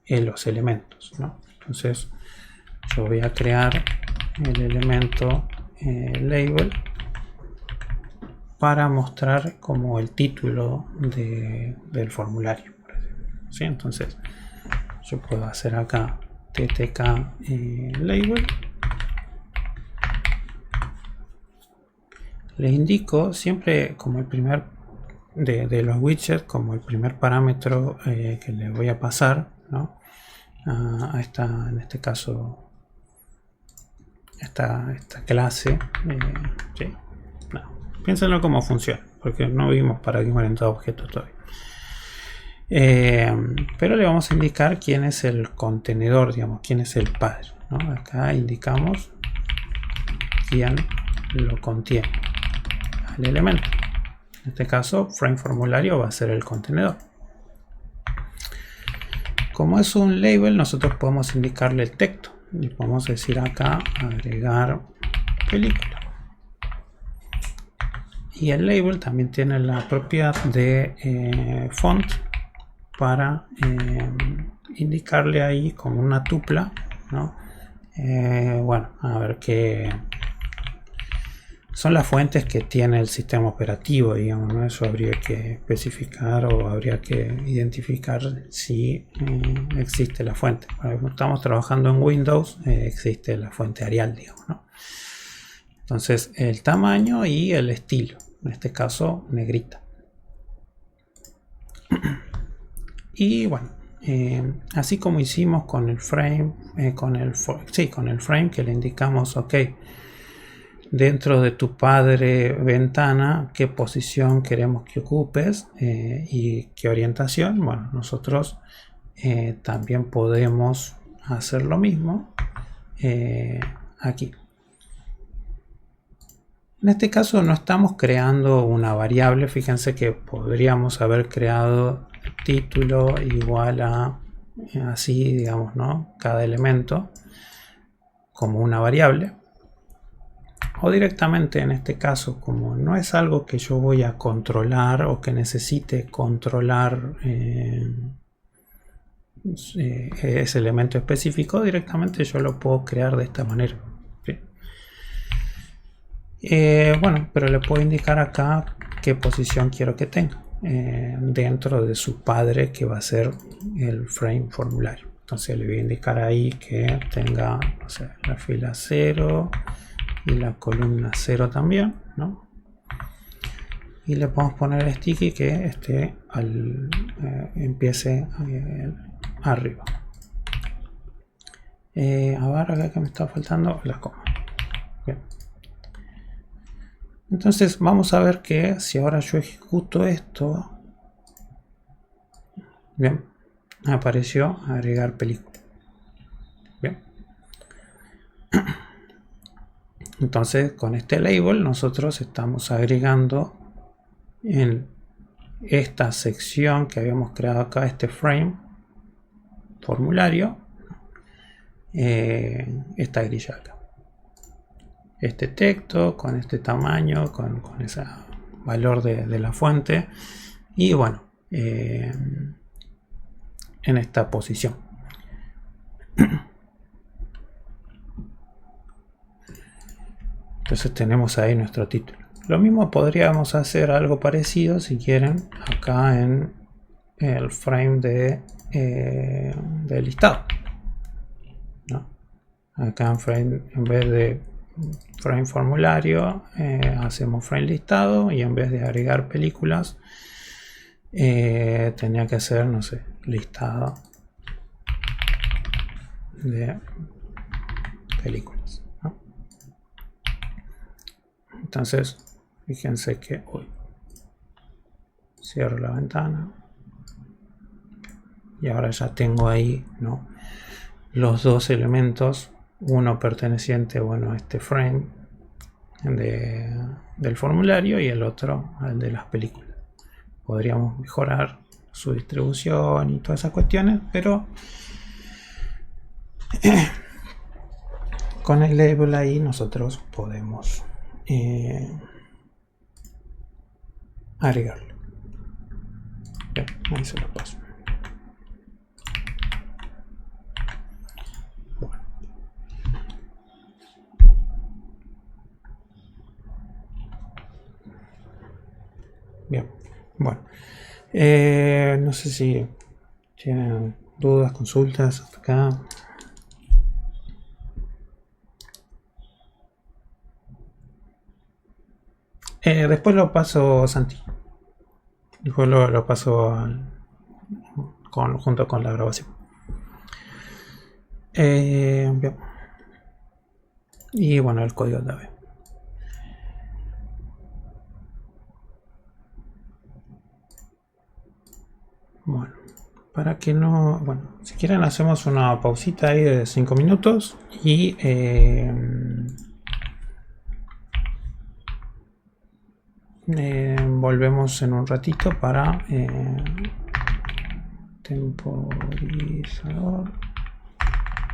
los elementos, ¿no? Entonces yo voy a crear el elemento label para mostrar como el título del formulario, ¿sí? Entonces yo puedo hacer acá ttk label, le indico siempre como el primer de los widgets, como el primer parámetro que le voy a pasar, ¿no?, a esta, en este caso esta clase. ¿Sí? No, piénsenlo cómo funciona, porque no vimos paradigma orientado a objetos todavía. Pero le vamos a indicar quién es el contenedor, digamos, quién es el padre, ¿no? Acá indicamos quién lo contiene al elemento. En este caso, frame formulario va a ser el contenedor. Como es un label, nosotros podemos indicarle el texto. Y podemos decir acá agregar película. Y el label también tiene la propiedad de font para indicarle ahí como una tupla, ¿no? Bueno, a ver qué son las fuentes que tiene el sistema operativo, digamos, ¿no? Eso habría que especificar o habría que identificar si existe la fuente. Cuando estamos trabajando en Windows, existe la fuente Arial, digamos, ¿no? Entonces, el tamaño y el estilo, en este caso, negrita. Y bueno, así como hicimos con el frame, con el frame que le indicamos, ok, dentro de tu padre ventana, qué posición queremos que ocupes y qué orientación. Bueno, nosotros también podemos hacer lo mismo aquí. En este caso no estamos creando una variable. Fíjense que podríamos haber creado título igual a así, digamos, ¿no?, cada elemento como una variable. O directamente, en este caso, como no es algo que yo voy a controlar o que necesite controlar ese elemento específico, directamente yo lo puedo crear de esta manera. ¿Sí? Bueno, pero le puedo indicar acá qué posición quiero que tenga dentro de su padre, que va a ser el frame formulario. Entonces le voy a indicar ahí que tenga, no sé, la fila 0 y la columna 0 también, ¿no? Y le podemos poner el sticky que empiece arriba. A ver, acá que me está faltando la coma. Bien. Entonces vamos a ver que si ahora yo ejecuto esto, bien, apareció agregar película. Bien. Entonces con este label nosotros estamos agregando en esta sección que habíamos creado acá, este frame formulario, esta grilla acá, este texto con este tamaño, con ese valor de la fuente, y bueno, en esta posición. Entonces tenemos ahí nuestro título. Lo mismo podríamos hacer algo parecido si quieren acá en el frame de listado, ¿no? Acá en frame, en vez de frame formulario, hacemos frame listado, y en vez de agregar películas, tenía que hacer, no sé, listado de películas, ¿no? Entonces fíjense que cierro la ventana y ahora ya tengo ahí, ¿no?, los dos elementos, uno perteneciente, bueno, a este frame del formulario y el otro al de las películas. Podríamos mejorar su distribución y todas esas cuestiones, pero con el label ahí nosotros podemos agregarlo. Bien, ahí se lo paso. Bueno. Bien, bueno. No sé si tienen dudas, consultas hasta acá. Después lo paso a Santi. Después lo paso junto con la grabación. Bien. Y bueno, el código también. Bueno, para que no... Bueno, si quieren hacemos una pausita ahí de 5 minutos y... volvemos en un ratito para temporizador,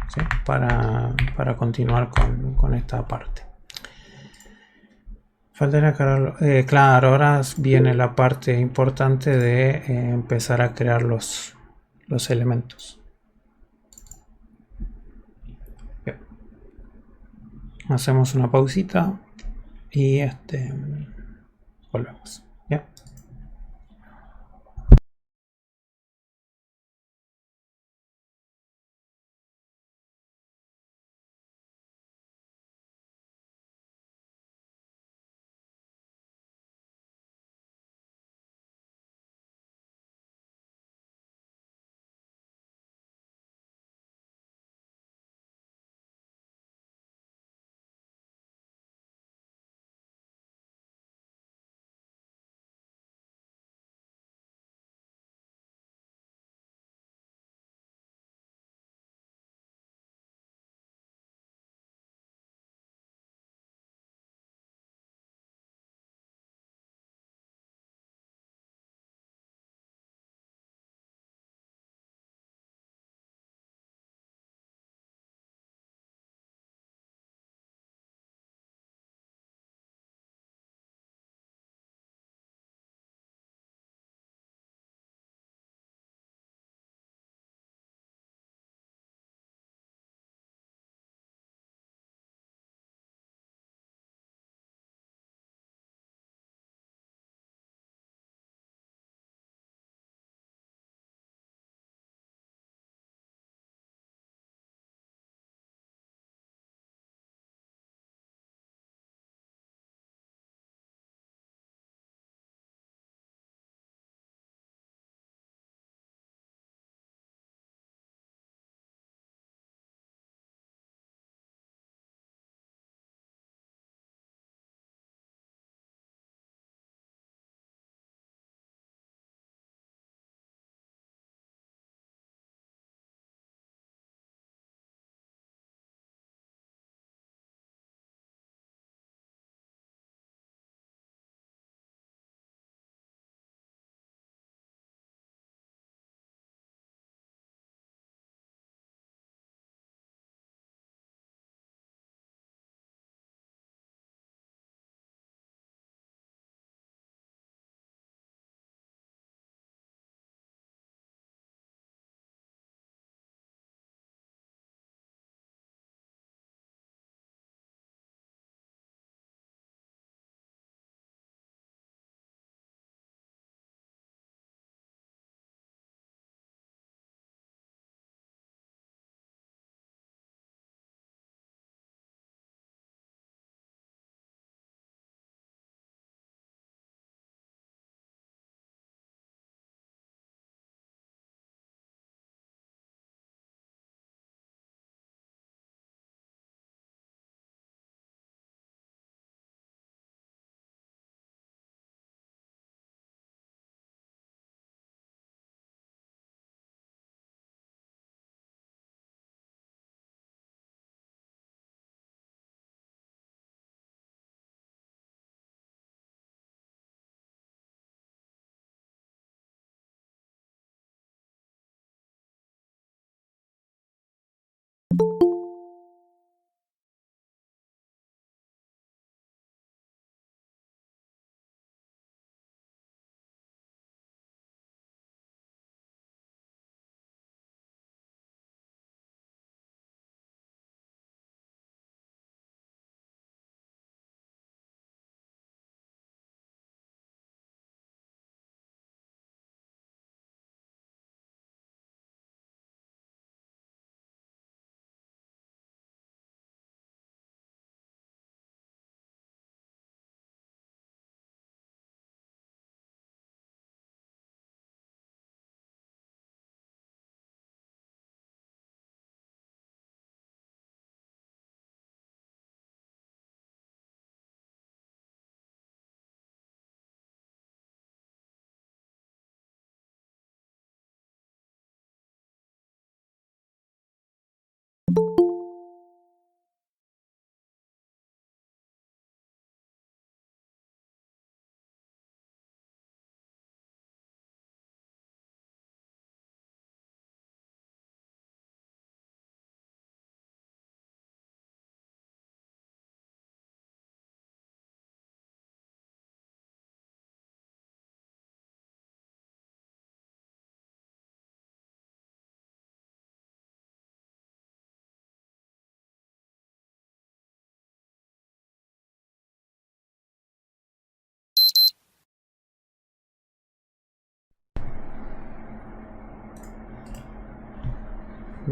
¿sí?, para continuar con esta parte. Faltaría cargarlo. Claro, ahora viene la parte importante de empezar a crear los elementos. Bien. Hacemos una pausita y volvemos. ¿Ya?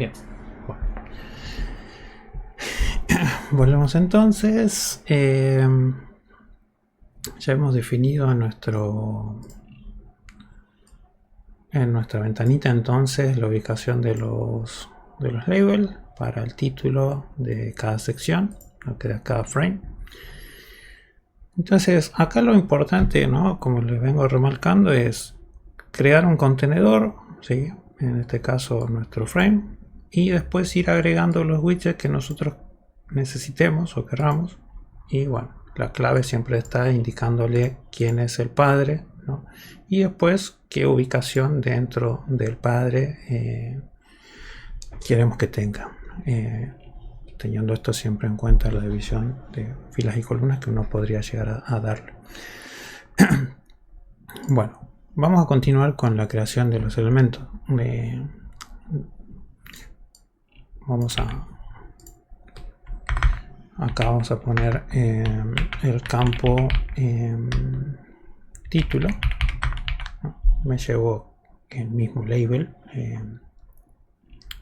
Bien. Bueno. Volvemos entonces. Ya hemos definido en nuestra ventanita entonces la ubicación de los labels para el título de cada sección, de cada frame. Entonces acá lo importante, ¿no? Como les vengo remarcando, es crear un contenedor, ¿sí? En este caso nuestro frame, y después ir agregando los widgets que nosotros necesitemos o queramos. Y bueno, la clave siempre está indicándole quién es el padre, ¿no? Y después qué ubicación dentro del padre queremos que tenga, teniendo esto siempre en cuenta la división de filas y columnas que uno podría llegar a darle. Bueno, vamos a continuar con la creación de los elementos. Acá vamos a poner el campo título. Me llevo el mismo label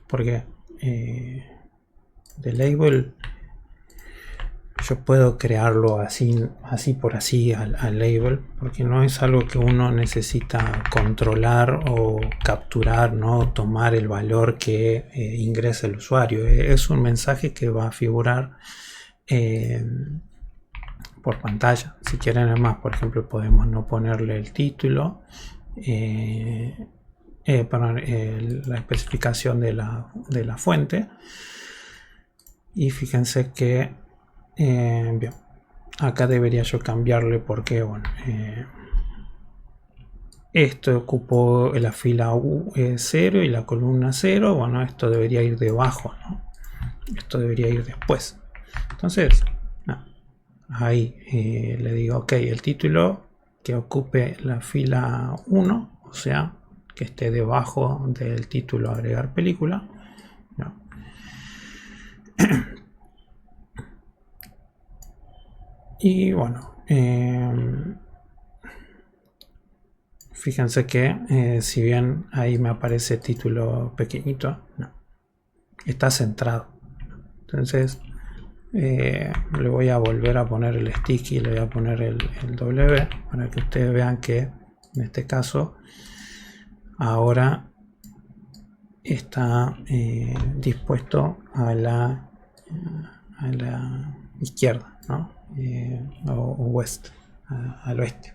porque de label yo puedo crearlo así por así al label, porque no es algo que uno necesita controlar o capturar, ¿no? Tomar el valor que ingresa el usuario. Es un mensaje que va a figurar por pantalla. Si quieren, además, por ejemplo, podemos no ponerle el título, la especificación de la fuente, y fíjense que bien, acá debería yo cambiarle porque bueno, esto ocupó la fila 0 y la columna 0. Bueno, esto debería ir debajo, ¿no? Esto debería ir después. Entonces ahí le digo ok, el título que ocupe la fila 1, o sea que esté debajo del título agregar película, ¿no? Y bueno, fíjense que si bien ahí me aparece título pequeñito, no, está centrado. Entonces le voy a volver a poner el sticky, le voy a poner el W para que ustedes vean que en este caso ahora está dispuesto a la izquierda, ¿no? O west, al oeste.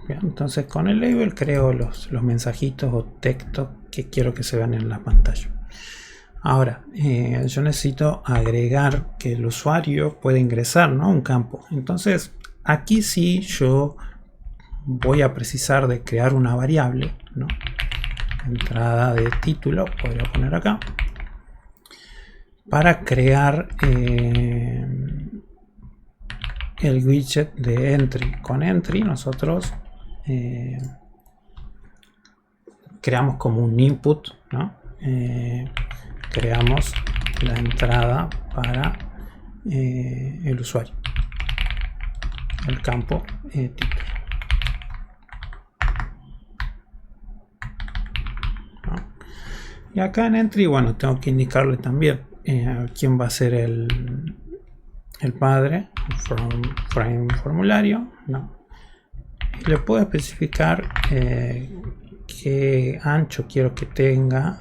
Bien, entonces con el label creo los mensajitos o textos que quiero que se vean en la pantalla. Ahora yo necesito agregar que el usuario pueda ingresar, ¿no? Un campo. Entonces aquí sí yo voy a precisar de crear una variable, ¿no? Entrada de título, podría poner acá, para crear el widget de entry. Con entry nosotros creamos como un input, ¿no? Creamos la entrada para el usuario, el campo título. Y acá en entry, bueno, tengo que indicarle también quién va a ser el padre, frame formulario, ¿no? Y le puedo especificar qué ancho quiero que tenga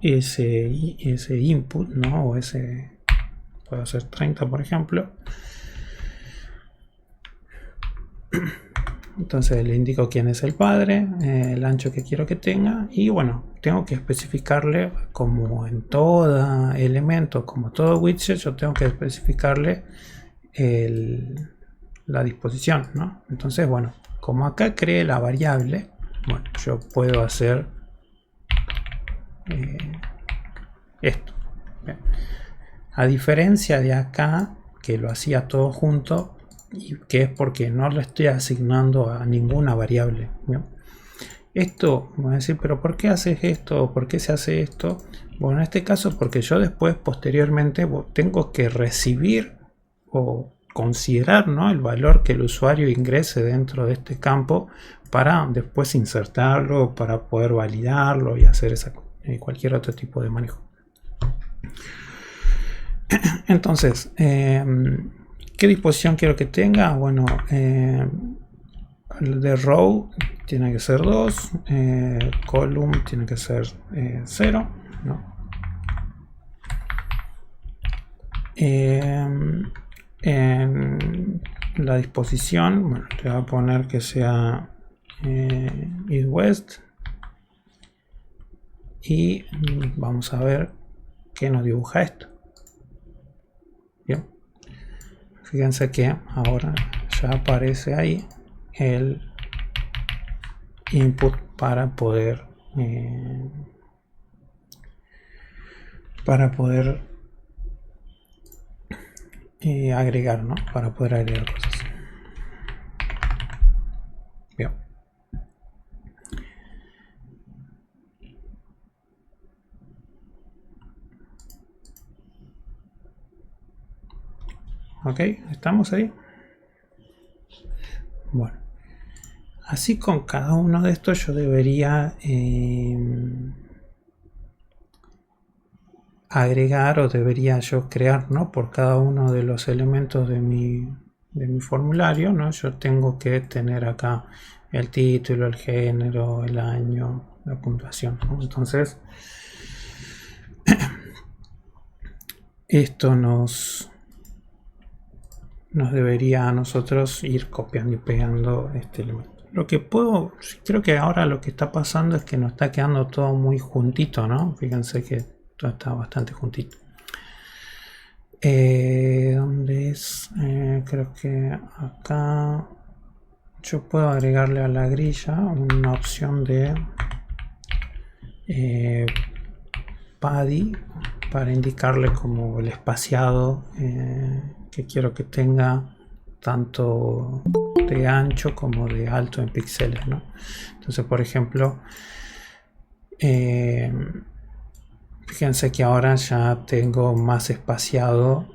ese input, ¿no? O ese, puedo hacer 30 por ejemplo. Entonces le indico quién es el padre, el ancho que quiero que tenga, y bueno, tengo que especificarle, como en todo elemento, como todo widget, yo tengo que especificarle la disposición, ¿no? Entonces, bueno, como acá creé la variable, bueno, yo puedo hacer esto. Bien. A diferencia de acá, que lo hacía todo junto, y que es porque no le estoy asignando a ninguna variable. ¿Bien? Esto, voy a decir, pero ¿por qué haces esto? ¿Por qué se hace esto? Bueno, en este caso porque yo después, posteriormente, tengo que recibir o considerar, ¿no?, el valor que el usuario ingrese dentro de este campo para después insertarlo, para poder validarlo y hacer cualquier otro tipo de manejo. Entonces, ¿qué disposición quiero que tenga? Bueno, el de row tiene que ser 2, column tiene que ser 0, ¿no? En la disposición, bueno, te voy a poner que sea east west, y vamos a ver qué nos dibuja esto. Bien, fíjense que ahora ya aparece ahí el input para poder agregar, ¿no? Para poder agregar cosas. Bien. Ok, estamos ahí. Bueno, así con cada uno de estos yo debería agregar, o debería yo crear, ¿no?, por cada uno de los elementos de mi formulario, ¿no? Yo tengo que tener acá el título, el género, el año, la puntuación, ¿no? Entonces esto nos debería a nosotros ir copiando y pegando este elemento. Lo que creo que ahora lo que está pasando es que nos está quedando todo muy juntito, ¿no? Fíjense que todo está bastante juntito. ¿Dónde es? Creo que acá yo puedo agregarle a la grilla una opción de PADI para indicarle como el espaciado que quiero que tenga, tanto de ancho como de alto en píxeles, ¿no? Entonces, por ejemplo, fíjense que ahora ya tengo más espaciado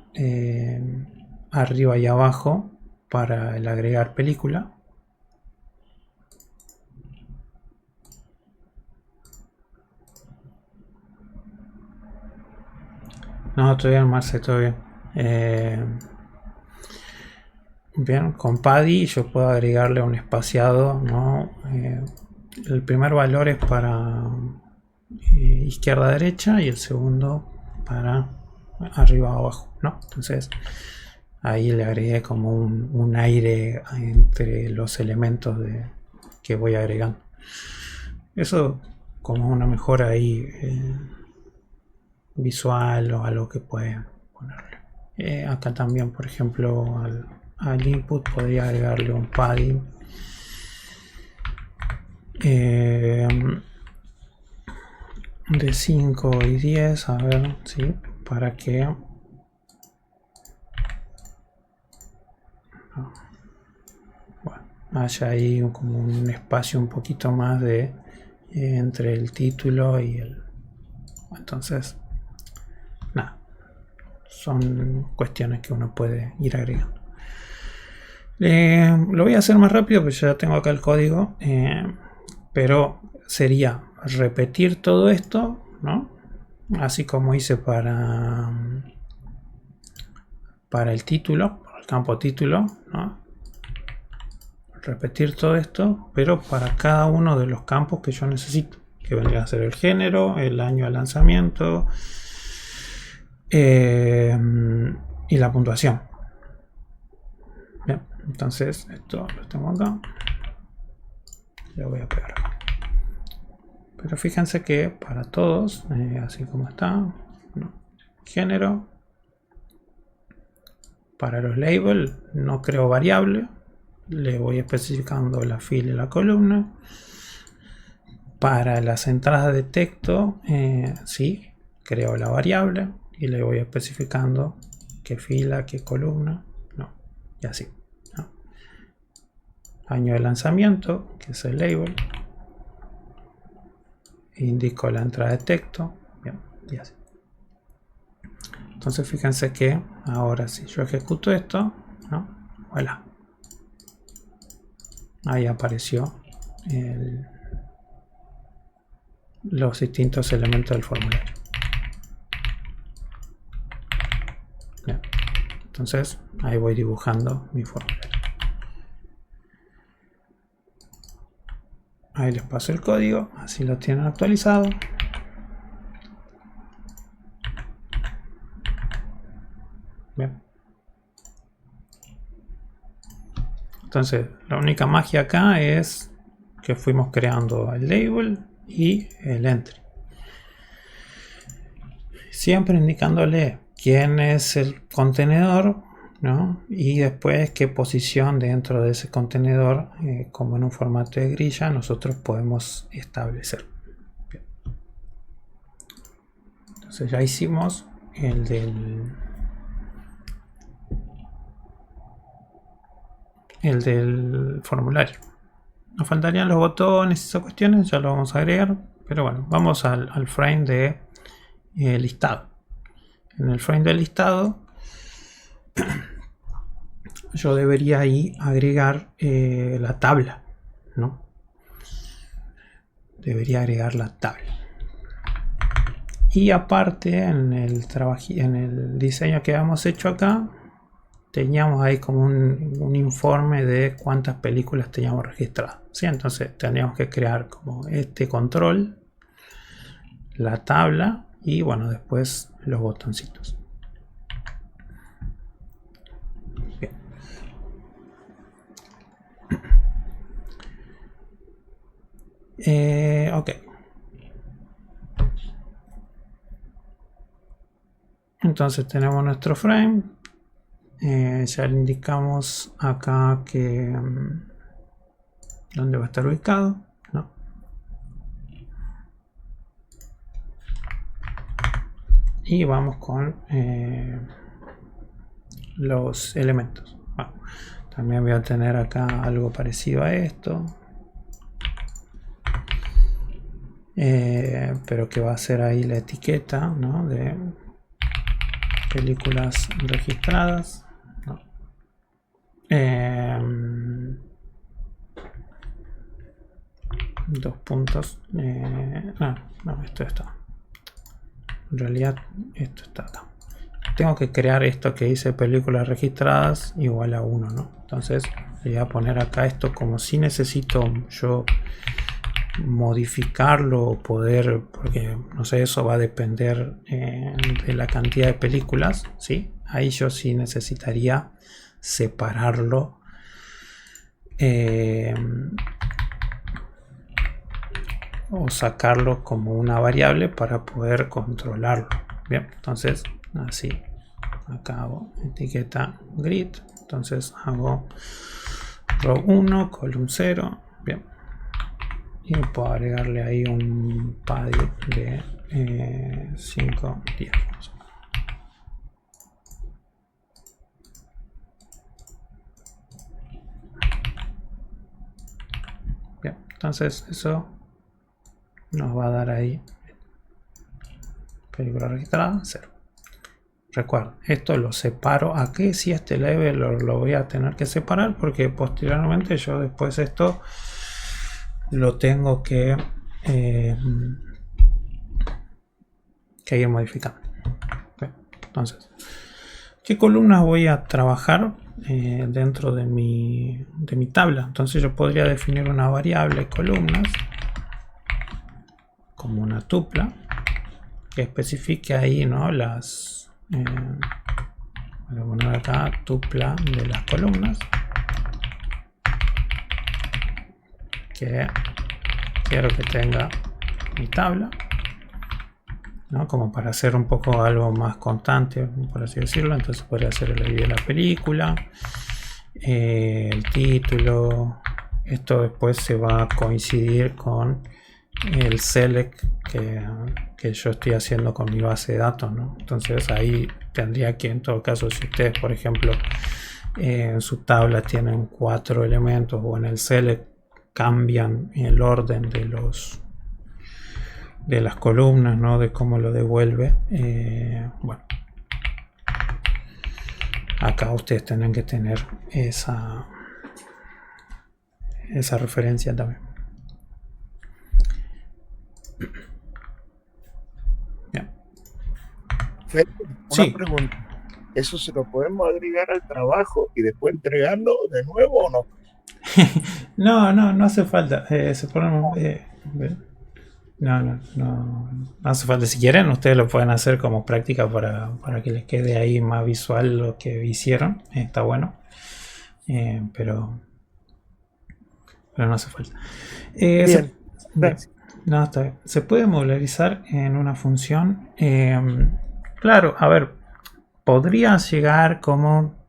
arriba y abajo para el agregar película. No, todavía no, Marce, todavía. Bien, con PADI yo puedo agregarle un espaciado, ¿no? El primer valor es para izquierda a derecha y el segundo para arriba a abajo, ¿no? Entonces ahí le agregué como un aire entre los elementos que voy agregando. Eso como una mejora ahí visual o algo que pueden ponerle. Acá también, por ejemplo, al input podría agregarle un padding de 5 y 10, a ver, ¿sí? Para que haya ahí como un espacio un poquito más de entre el título y el... Entonces, nada, son cuestiones que uno puede ir agregando. Lo voy a hacer más rápido porque ya tengo acá el código, pero sería repetir todo esto, ¿no? Así como hice para el título, para el campo título, ¿no? Repetir todo esto, pero para cada uno de los campos que yo necesito, que vendría a ser el género, el año de lanzamiento y la puntuación. Bien, entonces esto lo tengo acá, lo voy a pegar acá. Pero fíjense que para todos, así como está, ¿no? Género, para los labels no creo variable, le voy especificando la fila y la columna. Para las entradas de texto, sí, creo la variable y le voy especificando qué fila, qué columna, no, y así, ¿no? Año de lanzamiento, que es el label, indico la entrada de texto, bien, y así. Entonces fíjense que ahora si yo ejecuto esto, ¿no? Voilà. Ahí apareció los distintos elementos del formulario. Bien. Entonces ahí voy dibujando mi formulario. Ahí les paso el código, así lo tienen actualizado. Bien. Entonces la única magia acá es que fuimos creando el label y el entry, siempre indicándole quién es el contenedor, ¿no? Y después qué posición dentro de ese contenedor, como en un formato de grilla, nosotros podemos establecer. Bien. Entonces ya hicimos el del formulario. Nos faltarían los botones y esas cuestiones, ya lo vamos a agregar, pero bueno, vamos al frame de listado. En el frame de listado yo debería ahí agregar la tabla, ¿no? Debería agregar la tabla. Y aparte, en el diseño que habíamos hecho acá, teníamos ahí como un informe de cuántas películas teníamos registradas, ¿sí? Entonces teníamos que crear como este control, la tabla y bueno, después los botoncitos. Bien. Ok. Entonces tenemos nuestro frame. Ya le indicamos acá que dónde va a estar ubicado, ¿no? Y vamos con los elementos. Bueno, también voy a tener acá algo parecido a esto, pero que va a ser ahí la etiqueta, ¿no? De películas registradas. Dos puntos. No, esto está. En realidad, esto está acá. Tengo que crear esto que dice películas registradas igual a 1, ¿no? Entonces, le voy a poner acá esto como si necesito yo modificarlo o poder, porque no sé, eso va a depender de la cantidad de películas, ¿sí? Ahí yo sí necesitaría separarlo o sacarlo como una variable para poder controlarlo. Bien, entonces así acá hago etiqueta grid, entonces hago row 1 column 0. Bien, y puedo agregarle ahí un padding de 5 10. Bien, entonces eso nos va a dar ahí película registrada 0. Recuerden, esto lo separo aquí. Si este level lo voy a tener que separar porque posteriormente yo después esto lo tengo que ir modificando. Bien, entonces, ¿qué columnas voy a trabajar dentro de mi tabla? Entonces yo podría definir una variable columnas como una tupla que especifique ahí, ¿no? Las voy a poner acá tupla de las columnas que quiero que tenga mi tabla, ¿no? Como para hacer un poco algo más constante, por así decirlo. Entonces podría hacer el ID de la película, el título. Esto después se va a coincidir con el select que yo estoy haciendo con mi base de datos, ¿no? Entonces ahí tendría que, en todo caso, si ustedes por ejemplo en su tabla tienen 4 elementos o en el select cambian el orden de las columnas, ¿no? De cómo lo devuelve, bueno, acá ustedes tendrán que tener esa referencia también. Bien. Una Sí. pregunta. ¿Eso se lo podemos agregar al trabajo y después entregarlo de nuevo o no? No hace falta. No hace falta. Si quieren, ustedes lo pueden hacer como práctica para que les quede ahí más visual lo que hicieron. Está bueno. Pero no hace falta. Bien, gracias. No, está bien. Se puede modularizar en una función. Claro, a ver, podría llegar como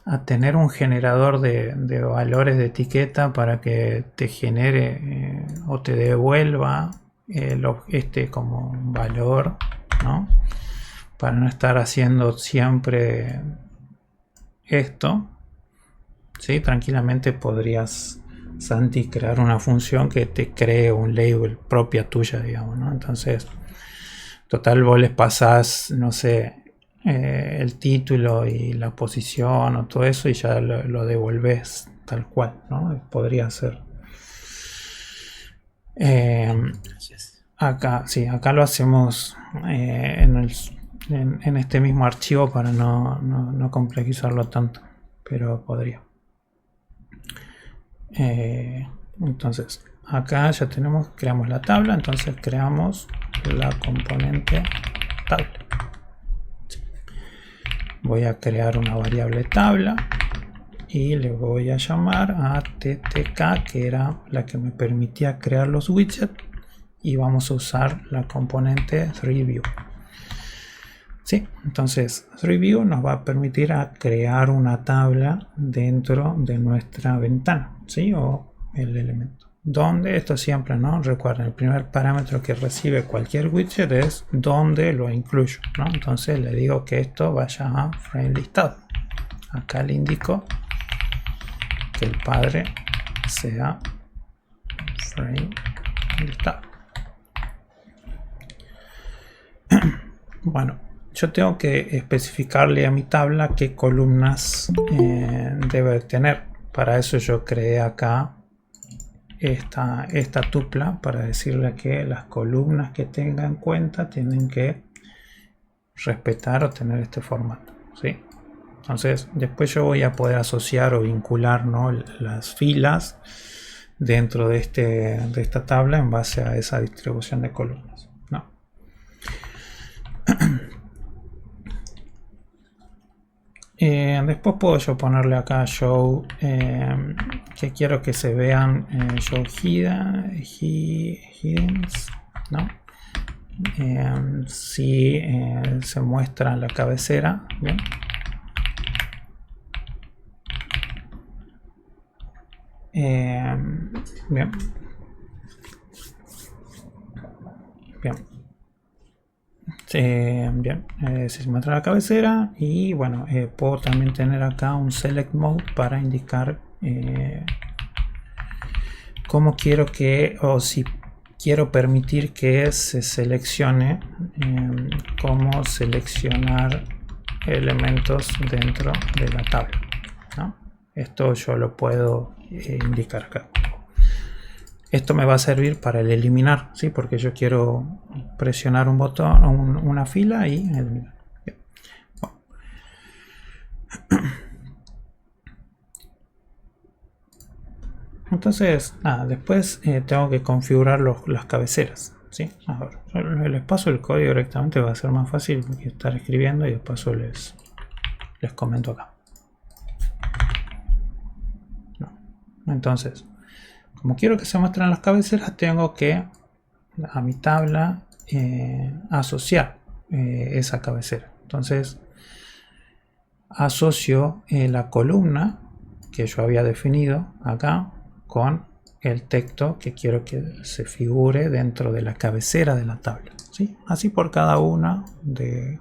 a tener un generador de valores de etiqueta para que te genere o te devuelva este como un valor, ¿no? Para no estar haciendo siempre esto. ¿Sí? Tranquilamente podrías, Santi, crear una función que te cree un label propia tuya, digamos, ¿no? Entonces, total, vos les pasás, no sé, el título y la posición o todo eso y ya lo devolvés tal cual, ¿no? Podría ser. Gracias. Acá lo hacemos en este mismo archivo para no complejizarlo tanto, pero podría. Entonces, acá ya creamos la tabla, entonces creamos la componente tabla. Voy a crear una variable tabla y le voy a llamar a ttk, que era la que me permitía crear los widgets, y vamos a usar la componente 3view. ¿Sí? Entonces 3view nos va a permitir a crear una tabla dentro de nuestra ventana, ¿sí? O el elemento. Donde esto siempre, ¿no? Recuerden, el primer parámetro que recibe cualquier widget es donde lo incluyo, ¿no? Entonces le digo que esto vaya a frame listado. Acá le indico que el padre sea frame listado. Bueno, yo tengo que especificarle a mi tabla qué columnas debe tener. Para eso yo creé acá esta tupla para decirle que las columnas que tenga en cuenta tienen que respetar o tener este formato, ¿sí? Entonces después yo voy a poder asociar o vincular, ¿no?, las filas dentro de esta tabla en base a esa distribución de columnas, ¿no? Después puedo yo ponerle acá show, que quiero que se vean show hidden, ¿no? Si se muestra la cabecera, ¿bien? Bien. Bien, se muestra la cabecera y bueno, puedo también tener acá un select mode para indicar cómo quiero que, o si quiero permitir que se seleccione, cómo seleccionar elementos dentro de la tabla, ¿no? Esto yo lo puedo indicar acá. Esto me va a servir para el eliminar, ¿sí? Porque yo quiero presionar un botón, una fila y eliminar. Bueno. Entonces, nada, después tengo que configurar las cabeceras, ¿sí? A ver, les paso el código directamente, va a ser más fácil que estar escribiendo y de paso les comento acá. No. Entonces, como quiero que se muestren las cabeceras, tengo que a mi tabla asociar esa cabecera. Entonces asocio la columna que yo había definido acá con el texto que quiero que se figure dentro de la cabecera de la tabla, ¿sí? Así por cada una de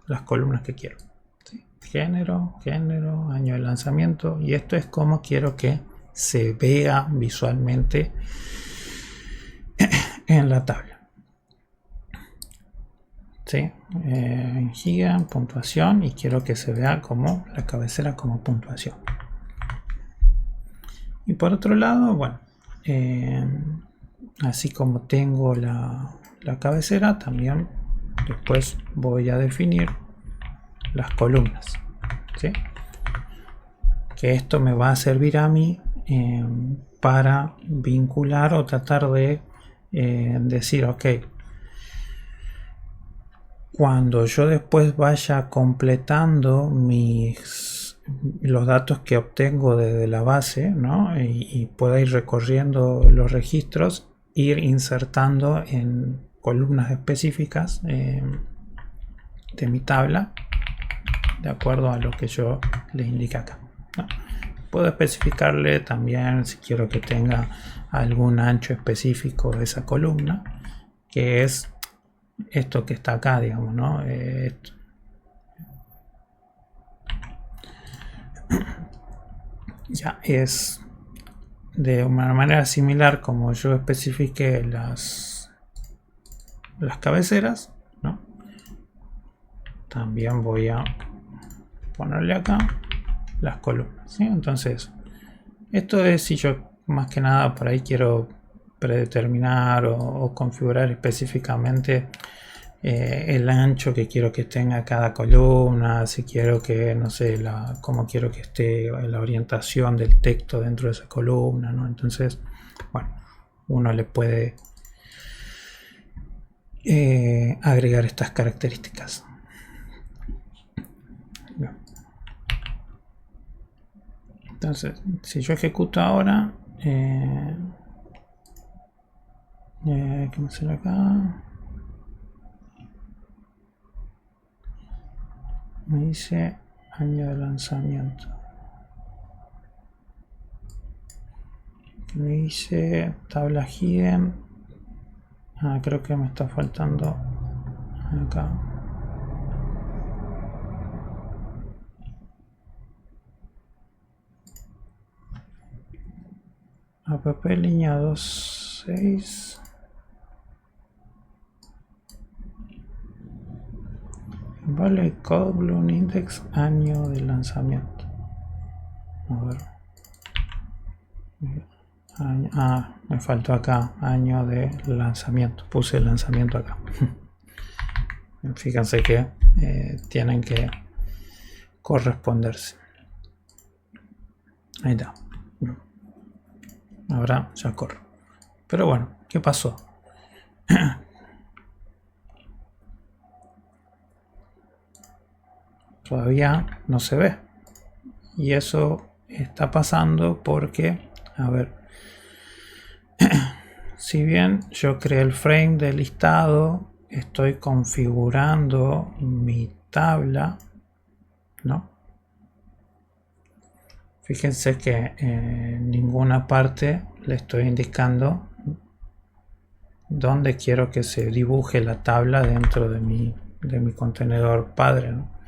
las columnas que quiero, ¿sí? Género, año de lanzamiento, y esto es como quiero que se vea visualmente en la tabla, ¿sí? En giga, en puntuación, y quiero que se vea como la cabecera como puntuación. Y por otro lado, bueno, así como tengo la cabecera, también después voy a definir las columnas, ¿sí? Que esto me va a servir a mí para vincular o tratar de decir, ok, cuando yo después vaya completando los datos que obtengo desde la base, ¿no? y pueda ir recorriendo los registros, ir insertando en columnas específicas de mi tabla, de acuerdo a lo que yo le indique acá, ¿no? Puedo especificarle también si quiero que tenga algún ancho específico de esa columna, que es esto que está acá, digamos, ¿no? Ya es de una manera similar como yo especifique las cabeceras, ¿no? También voy a ponerle acá las columnas, ¿sí? Entonces esto es si yo más que nada por ahí quiero predeterminar o configurar específicamente el ancho que quiero que tenga cada columna, si quiero que, no sé, cómo quiero que esté la orientación del texto dentro de esa columna, ¿no? Entonces, bueno, uno le puede agregar estas características. Bien. Entonces, si yo ejecuto ahora, ¿qué me sale acá? Me dice año de lanzamiento. Me dice tabla hidden. Creo que me está faltando acá. App línea 2.6. Vale, Code Bloom Index, año de lanzamiento. A ver. Me faltó acá, año de lanzamiento. Puse el lanzamiento acá. Fíjense que tienen que corresponderse. Ahí está. Ahora ya corre. Pero bueno, ¿qué pasó? Todavía no se ve. Y eso está pasando porque, a ver, si bien yo creé el frame de listado, estoy configurando mi tabla, ¿no? Fíjense que en ninguna parte le estoy indicando dónde quiero que se dibuje la tabla dentro de mi contenedor padre, ¿no?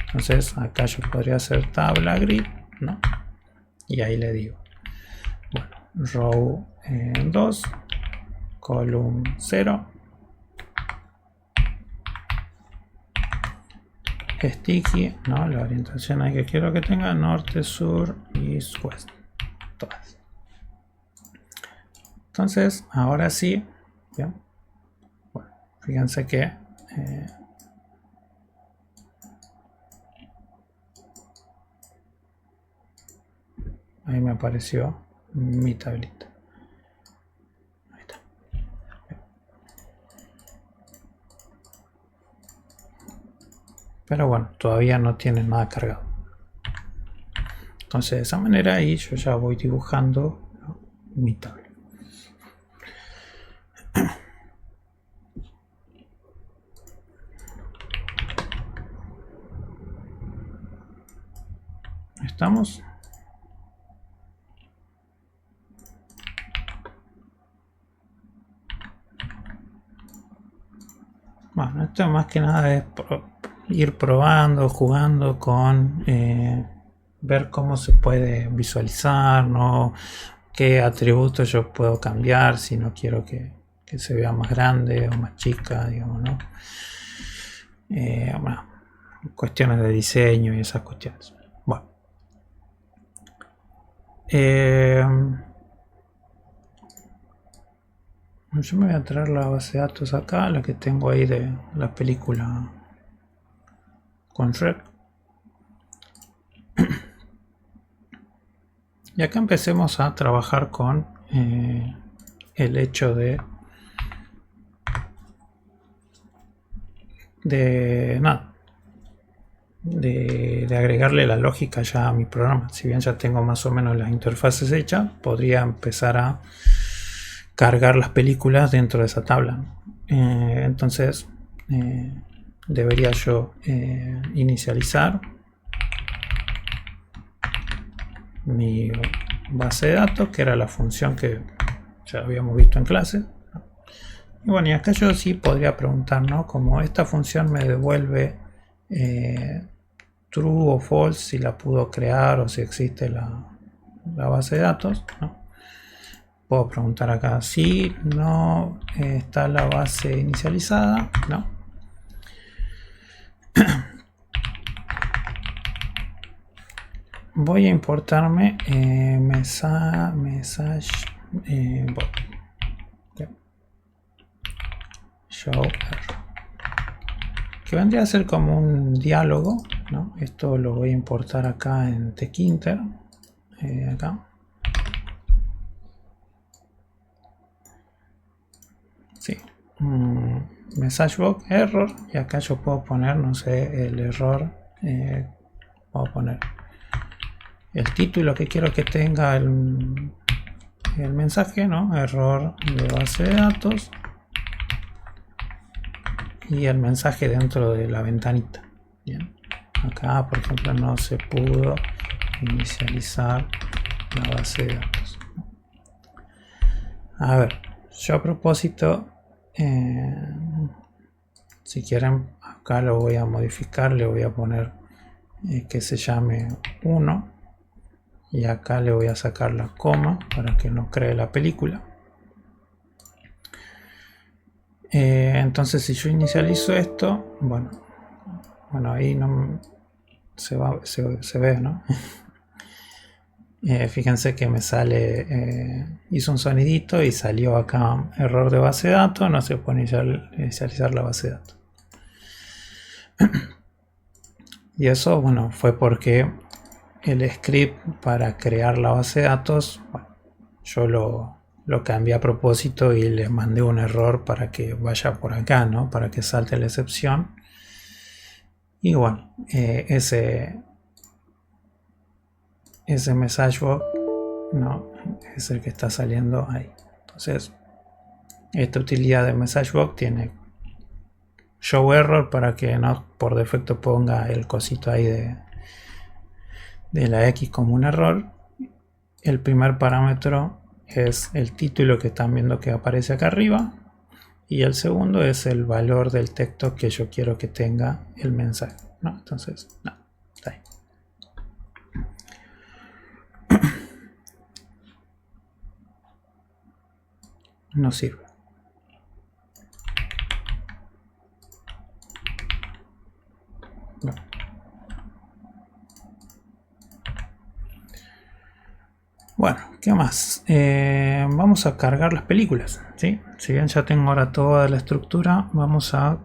Entonces acá yo podría hacer tabla grid, ¿no? Y ahí le digo, bueno, row 2, column 0, sticky, ¿no? La orientación ahí que quiero que tenga, norte, sur, east, west, todas. Entonces ahora sí, ¿bien? Bueno, fíjense que ahí me apareció mi tablita. Ahí está. Pero bueno, todavía no tiene nada cargado. Entonces de esa manera ahí yo ya voy dibujando, ¿no? Mi tabla. ¿Estamos? Bueno, esto más que nada es ir probando, jugando con ver cómo se puede visualizar, ¿no? Qué atributos yo puedo cambiar si no quiero que se vea más grande o más chica, digamos, ¿no? Bueno, cuestiones de diseño y esas cuestiones. Bueno. Yo me voy a traer la base de datos acá, la que tengo ahí de la película con Shrek. Y acá empecemos a trabajar con el hecho de agregarle la lógica ya a mi programa. Si bien ya tengo más o menos las interfaces hechas, podría empezar a cargar las películas dentro de esa tabla. Entonces debería yo inicializar mi base de datos, que era la función que ya habíamos visto en clase. Y bueno, y acá yo sí podría preguntar, ¿no? Como esta función me devuelve true o false si la pudo crear o si existe la base de datos, ¿no? Puedo preguntar acá si no está la base inicializada, ¿no? Voy a importarme message show error, que vendría a ser como un diálogo, ¿no? Esto lo voy a importar acá en tkinter, acá. Sí. Messagebox error, y acá yo puedo poner, no sé, el error. Puedo poner el título que quiero que tenga el mensaje, ¿no? Error de base de datos. Y el mensaje dentro de la ventanita. Bien. Acá, por ejemplo, no se pudo inicializar la base de datos. A ver, yo a propósito, si quieren, acá lo voy a modificar, le voy a poner que se llame 1 y acá le voy a sacar la coma para que no cree la película. Entonces si yo inicializo esto, bueno ahí no se ve, ¿no? Fíjense que me sale, hizo un sonidito y salió acá error de base de datos, no se puede inicializar la base de datos. Y eso, bueno, fue porque el script para crear la base de datos, bueno, yo lo cambié a propósito y le mandé un error para que vaya por acá, ¿no? Para que salte la excepción. Y bueno, ese messagebox, no, es el que está saliendo ahí. Entonces, esta utilidad de messagebox tiene show error para que no por defecto ponga el cosito ahí de la X como un error. El primer parámetro es el título que están viendo que aparece acá arriba, y el segundo es el valor del texto que yo quiero que tenga el mensaje, ¿no? Entonces, no, está ahí. No sirve. No. Bueno, ¿qué más? Vamos a cargar las películas, ¿sí? Si bien ya tengo ahora toda la estructura, vamos a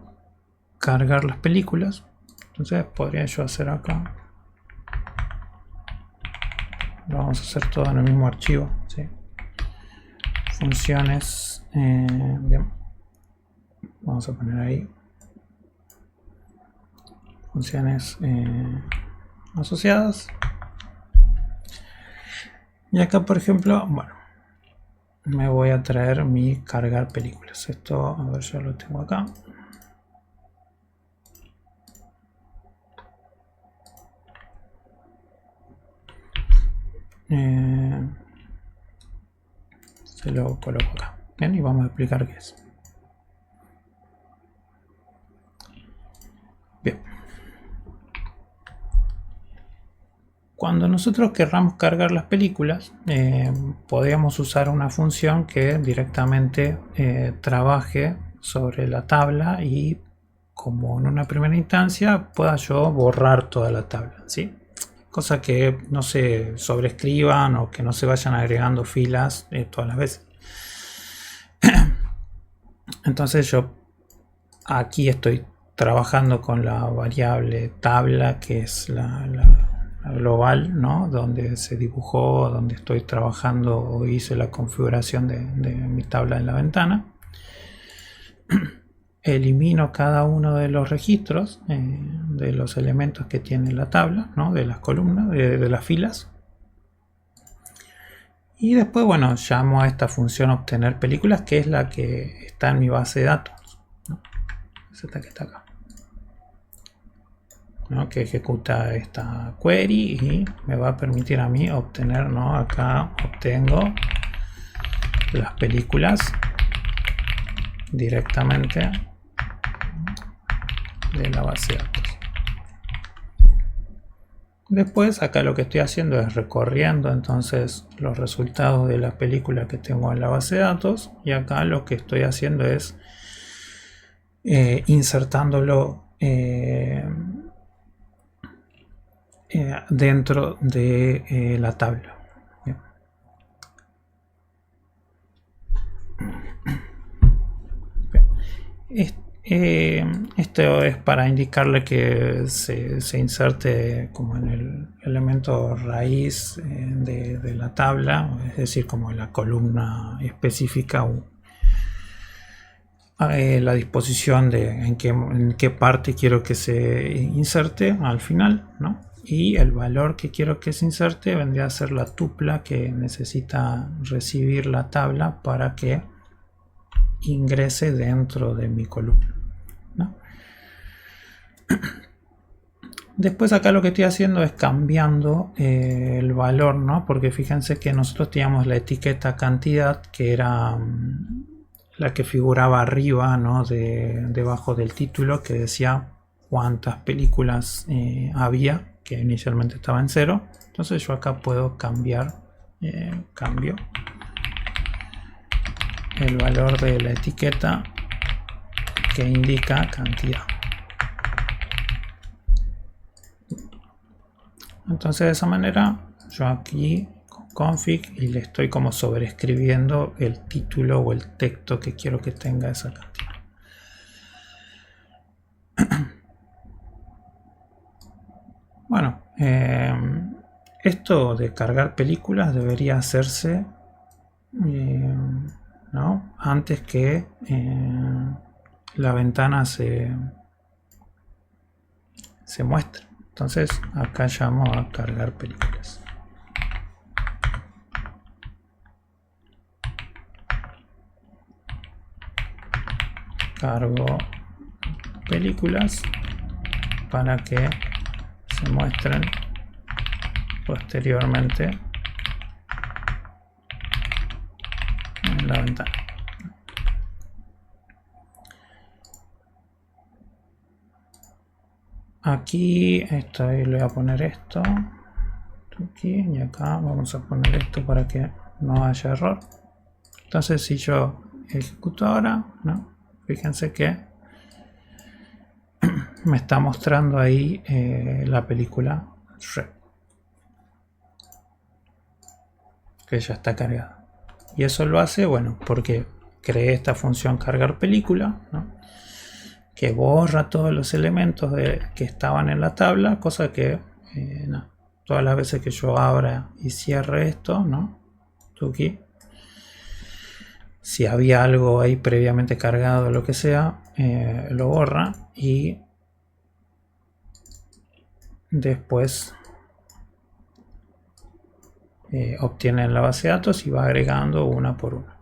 cargar las películas. Entonces podría yo hacer acá. Lo vamos a hacer todo en el mismo archivo, ¿sí? Funciones. Bien. Vamos a poner ahí. Funciones asociadas. Y acá, por ejemplo, bueno, me voy a traer mi cargar películas. Esto, a ver, ya lo tengo acá. Se lo coloco acá. Bien, y vamos a explicar qué es. Bien. Cuando nosotros querramos cargar las películas, podríamos usar una función que directamente trabaje sobre la tabla y como en una primera instancia pueda yo borrar toda la tabla, ¿sí? Cosa que no se sobrescriban o que no se vayan agregando filas todas las veces. Entonces yo aquí estoy trabajando con la variable tabla, que es la global, ¿no? Donde se dibujó, donde estoy trabajando o hice la configuración de mi tabla en la ventana. Elimino cada uno de los registros de los elementos que tiene la tabla, ¿no? De las columnas, de las filas. Y después, bueno, llamo a esta función obtener películas, que es la que está en mi base de datos, ¿no? Es esta que está acá, ¿no? Que ejecuta esta query y me va a permitir a mí obtener, ¿no? Acá obtengo las películas directamente de la base de datos. Después acá lo que estoy haciendo es recorriendo entonces los resultados de la película que tengo en la base de datos, y acá lo que estoy haciendo es insertándolo dentro de la tabla. Bien. Esto es para indicarle que se inserte como en el elemento raíz de la tabla, es decir, como en la columna específica, la disposición de en qué parte quiero que se inserte al final, ¿no? Y el valor que quiero que se inserte vendría a ser la tupla que necesita recibir la tabla para que ingrese dentro de mi columna, ¿no? Después acá lo que estoy haciendo es cambiando el valor, ¿no? Porque fíjense que nosotros teníamos la etiqueta cantidad, que era la que figuraba arriba, ¿no? Debajo del título, que decía cuántas películas había, que inicialmente estaba en 0. Entonces yo acá puedo cambiar, cambio el valor de la etiqueta que indica cantidad. Entonces de esa manera yo aquí con config y le estoy como sobreescribiendo el título o el texto que quiero que tenga esa cantidad. Bueno, esto de cargar películas debería hacerse ¿no? Antes que la ventana se muestre. Entonces acá llamo a cargar películas. Cargo películas para que se muestren posteriormente en la ventana. Aquí le voy a poner esto aquí, y acá vamos a poner esto para que no haya error. Entonces si yo ejecuto ahora, ¿no? Fíjense que me está mostrando ahí la película Shrek, que ya está cargada. Y eso lo hace, bueno, porque creé esta función cargar película, ¿no? Que borra todos los elementos que estaban en la tabla, cosa que no, todas las veces que yo abra y cierre esto, ¿no? Aquí, si había algo ahí previamente cargado o lo que sea, lo borra y después obtiene la base de datos y va agregando una por una.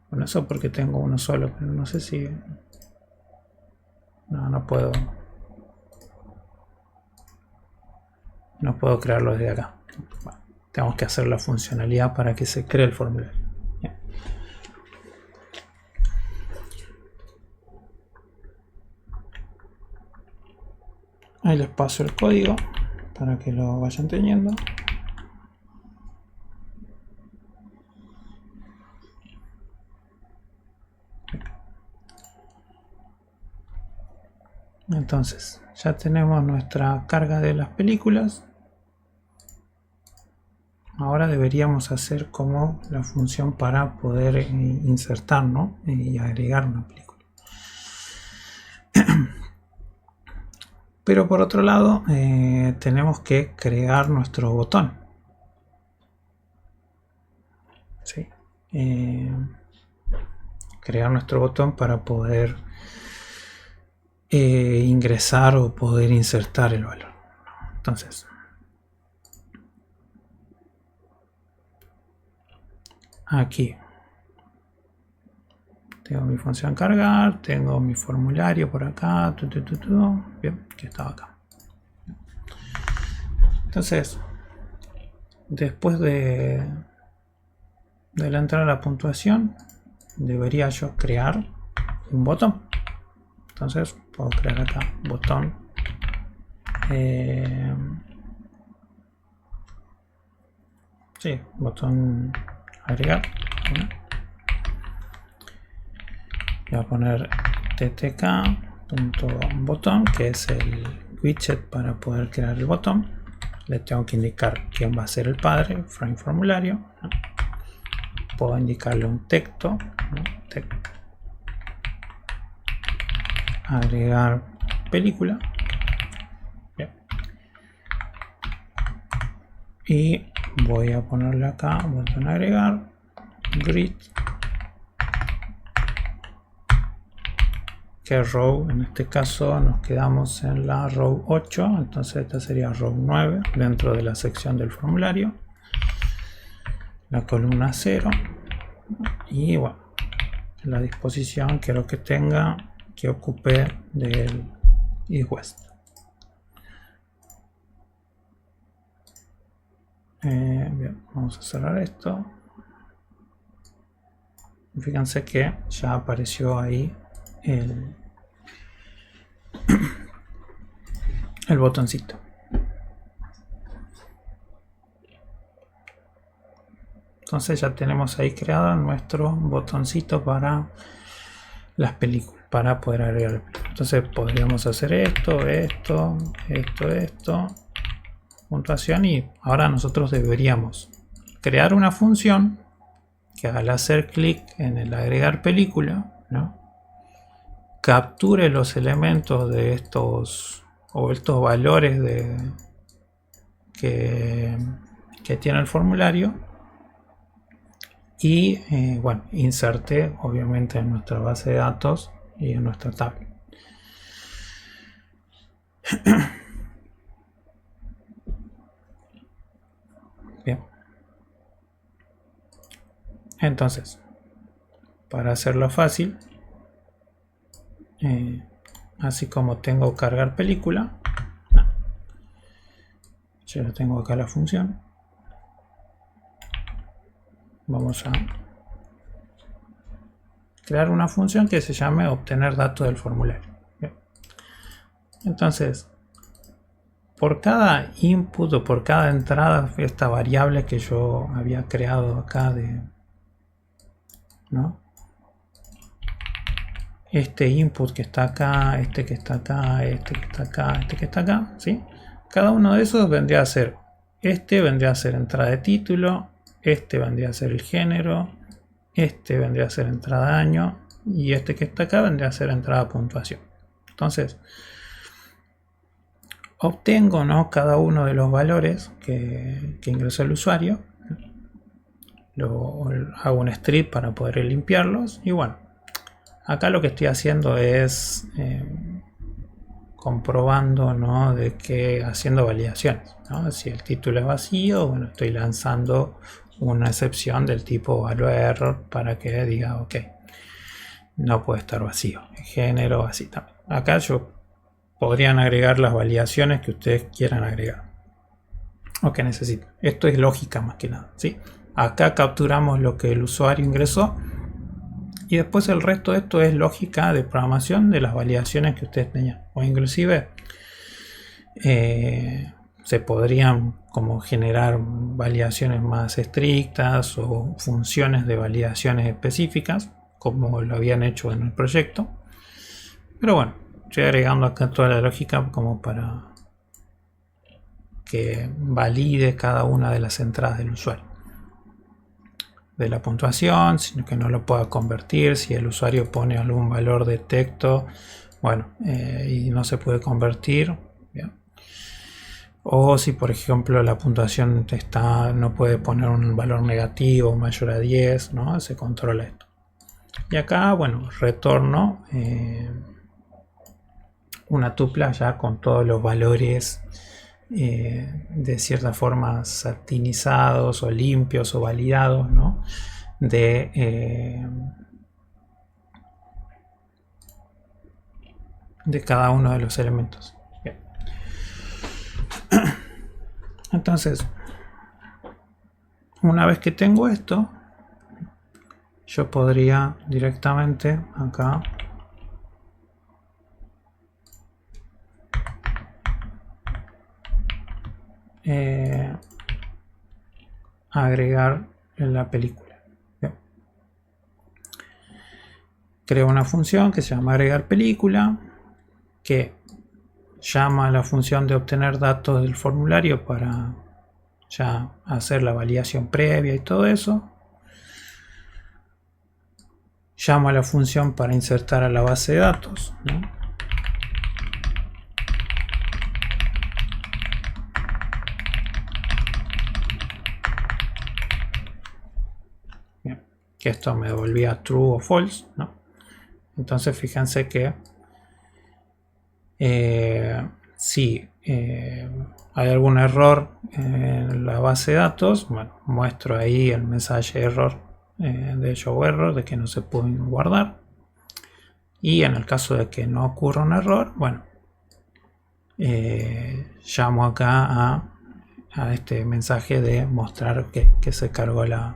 Bueno, eso porque tengo uno solo, pero no sé si... No puedo. No puedo crearlo desde acá. Bueno, tenemos que hacer la funcionalidad para que se cree el formulario. Bien. Ahí les paso el código para que lo vayan teniendo. Entonces ya tenemos nuestra carga de las películas. Ahora deberíamos hacer como la función para poder insertar, ¿no? Y agregar una película. Pero por otro lado tenemos que crear nuestro botón. ¿Sí? Crear nuestro botón para poder ingresar o poder insertar el valor. Entonces, aquí tengo mi función cargar, tengo mi formulario por acá, bien, que estaba acá. Entonces, después de la entrada a la puntuación, debería yo crear un botón. Entonces puedo crear acá botón botón agregar. Voy a poner ttk.botón, que es el widget para poder crear el botón. Le tengo que indicar quién va a ser el padre, frame formulario, ¿no? Puedo indicarle un texto, ¿no? Agregar película. Bien. Y voy a ponerle acá botón agregar grid, que row, en este caso nos quedamos en la row 8, entonces esta sería row 9 dentro de la sección del formulario, la columna 0, y bueno, la disposición quiero que tenga, que ocupe del east west. Bien, vamos a cerrar esto. Fíjense que ya apareció ahí el botoncito. Entonces ya tenemos ahí creado nuestro botoncito para las películas, para poder agregar la película. Entonces podríamos hacer esto, puntuación, y ahora nosotros deberíamos crear una función que al hacer clic en el agregar película, ¿no?, capture los elementos de estos valores que tiene el formulario y bueno, inserte obviamente en nuestra base de datos y en nuestra tabla. Bien. Entonces, para hacerlo fácil, así como tengo cargar película, yo tengo acá la función. Vamos a crear una función que se llame obtener datos del formulario. Bien. Entonces, por cada input o por cada entrada, esta variable que yo había creado acá ¿no?, este input que está acá, este que está acá, este que está acá, este que está acá, ¿sí? Cada uno de esos vendría a ser, vendría a ser entrada de título, vendría a ser el género, vendría a ser entrada de año, y este que está acá vendría a ser entrada de puntuación. Entonces, obtengo, ¿no?, cada uno de los valores que ingresó el usuario, hago un strip para poder limpiarlos, y bueno, acá lo que estoy haciendo es comprobando, ¿no?, de que haciendo validaciones, ¿no? Si el título es vacío, bueno, estoy lanzando una excepción del tipo value error para que diga ok, no puede estar vacío. El género así también. Acá podrían agregar las validaciones que ustedes quieran agregar o que necesiten. Esto es lógica más que nada, ¿sí? Acá capturamos lo que el usuario ingresó y después el resto de esto es lógica de programación de las validaciones que ustedes tenían, o inclusive se podrían como generar validaciones más estrictas o funciones de validaciones específicas como lo habían hecho en el proyecto, pero bueno, Estoy agregando acá toda la lógica como para que valide cada una de las entradas del usuario. De la puntuación, sino que no lo pueda convertir. Si el usuario pone algún valor de texto, bueno, y no se puede convertir. Bien. O si por ejemplo la puntuación no puede poner un valor negativo mayor a 10, ¿no? Se controla esto. Y acá, bueno, retorno una tupla ya con todos los valores de cierta forma satinizados o limpios o validados, ¿no? de cada uno de los elementos. Bien. Entonces, una vez que tengo esto, yo podría directamente acá agregar en la película. Bien. Creo una función que se llama agregar película, que llama a la función de obtener datos del formulario para ya hacer la validación previa y todo eso. Llamo a la función para insertar a la base de datos, ¿no? Bien. Que esto me devolvía true o false, ¿no? Entonces fíjense que si hay algún error en la base de datos, bueno, muestro ahí el mensaje error de show error, de que no se pueden guardar. Y en el caso de que no ocurra un error, bueno, llamo acá a este mensaje de mostrar que se cargó la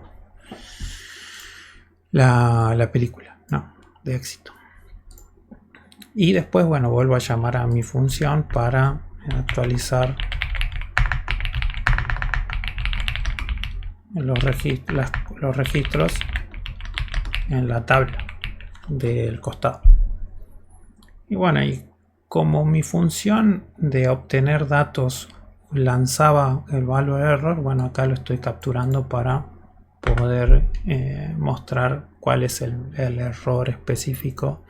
película, ¿no? De éxito. Y después, bueno, vuelvo a llamar a mi función para actualizar los registros en la tabla del costado. Y bueno, y como mi función de obtener datos lanzaba el valor error, bueno, acá lo estoy capturando para poder mostrar cuál es el error específico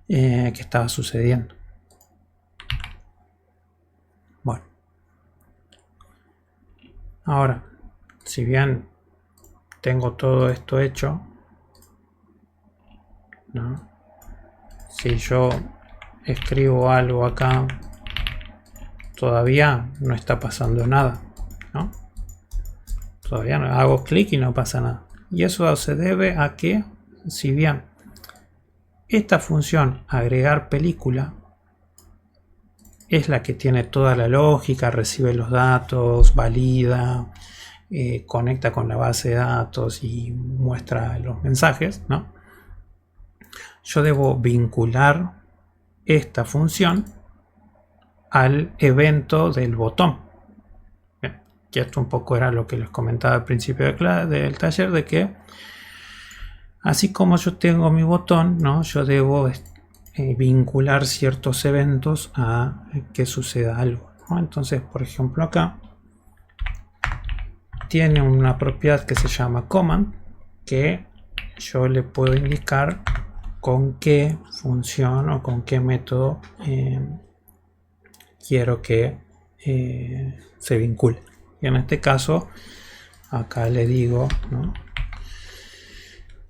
que estaba sucediendo. Bueno, ahora, si bien tengo todo esto hecho, ¿no? Si yo escribo algo acá, todavía no está pasando nada, ¿no? Todavía no hago clic y no pasa nada. Y eso se debe a que, si bien esta función agregar película es la que tiene toda la lógica, recibe los datos, valida, conecta con la base de datos y muestra los mensajes, ¿no? Yo debo vincular esta función al evento del botón. Bien, que esto un poco era lo que les comentaba al principio del taller, de que así como yo tengo mi botón, ¿no? Yo debo vincular ciertos eventos a que suceda algo, ¿no? Entonces, por ejemplo, acá tiene una propiedad que se llama command, que yo le puedo indicar con qué función o con qué método quiero que se vincule. Y en este caso, acá le digo, ¿no?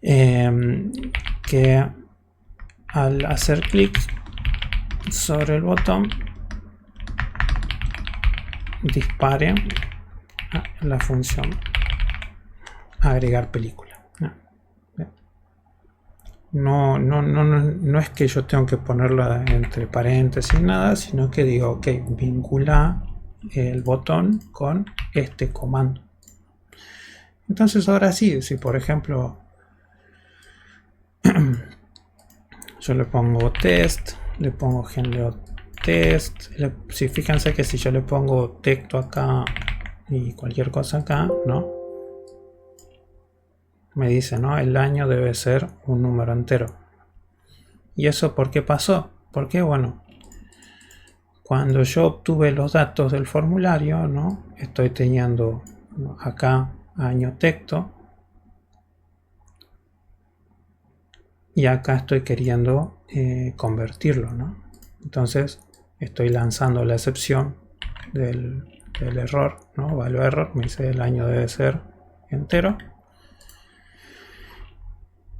Que al hacer clic sobre el botón dispare la función agregar película. No es que yo tengo que ponerla entre paréntesis nada, sino que digo, ok, vincula el botón con este comando. Entonces ahora sí, si por ejemplo yo le pongo test, le pongo género test, si fíjense que si yo le pongo texto acá y cualquier cosa acá, ¿no? Me dice, ¿no? El año debe ser un número entero. ¿Y eso por qué pasó? Porque bueno, cuando yo obtuve los datos del formulario, ¿no? Estoy teniendo acá año texto y acá estoy queriendo convertirlo, ¿no? Entonces estoy lanzando la excepción del error, ¿no? Value error, me dice el año debe ser entero.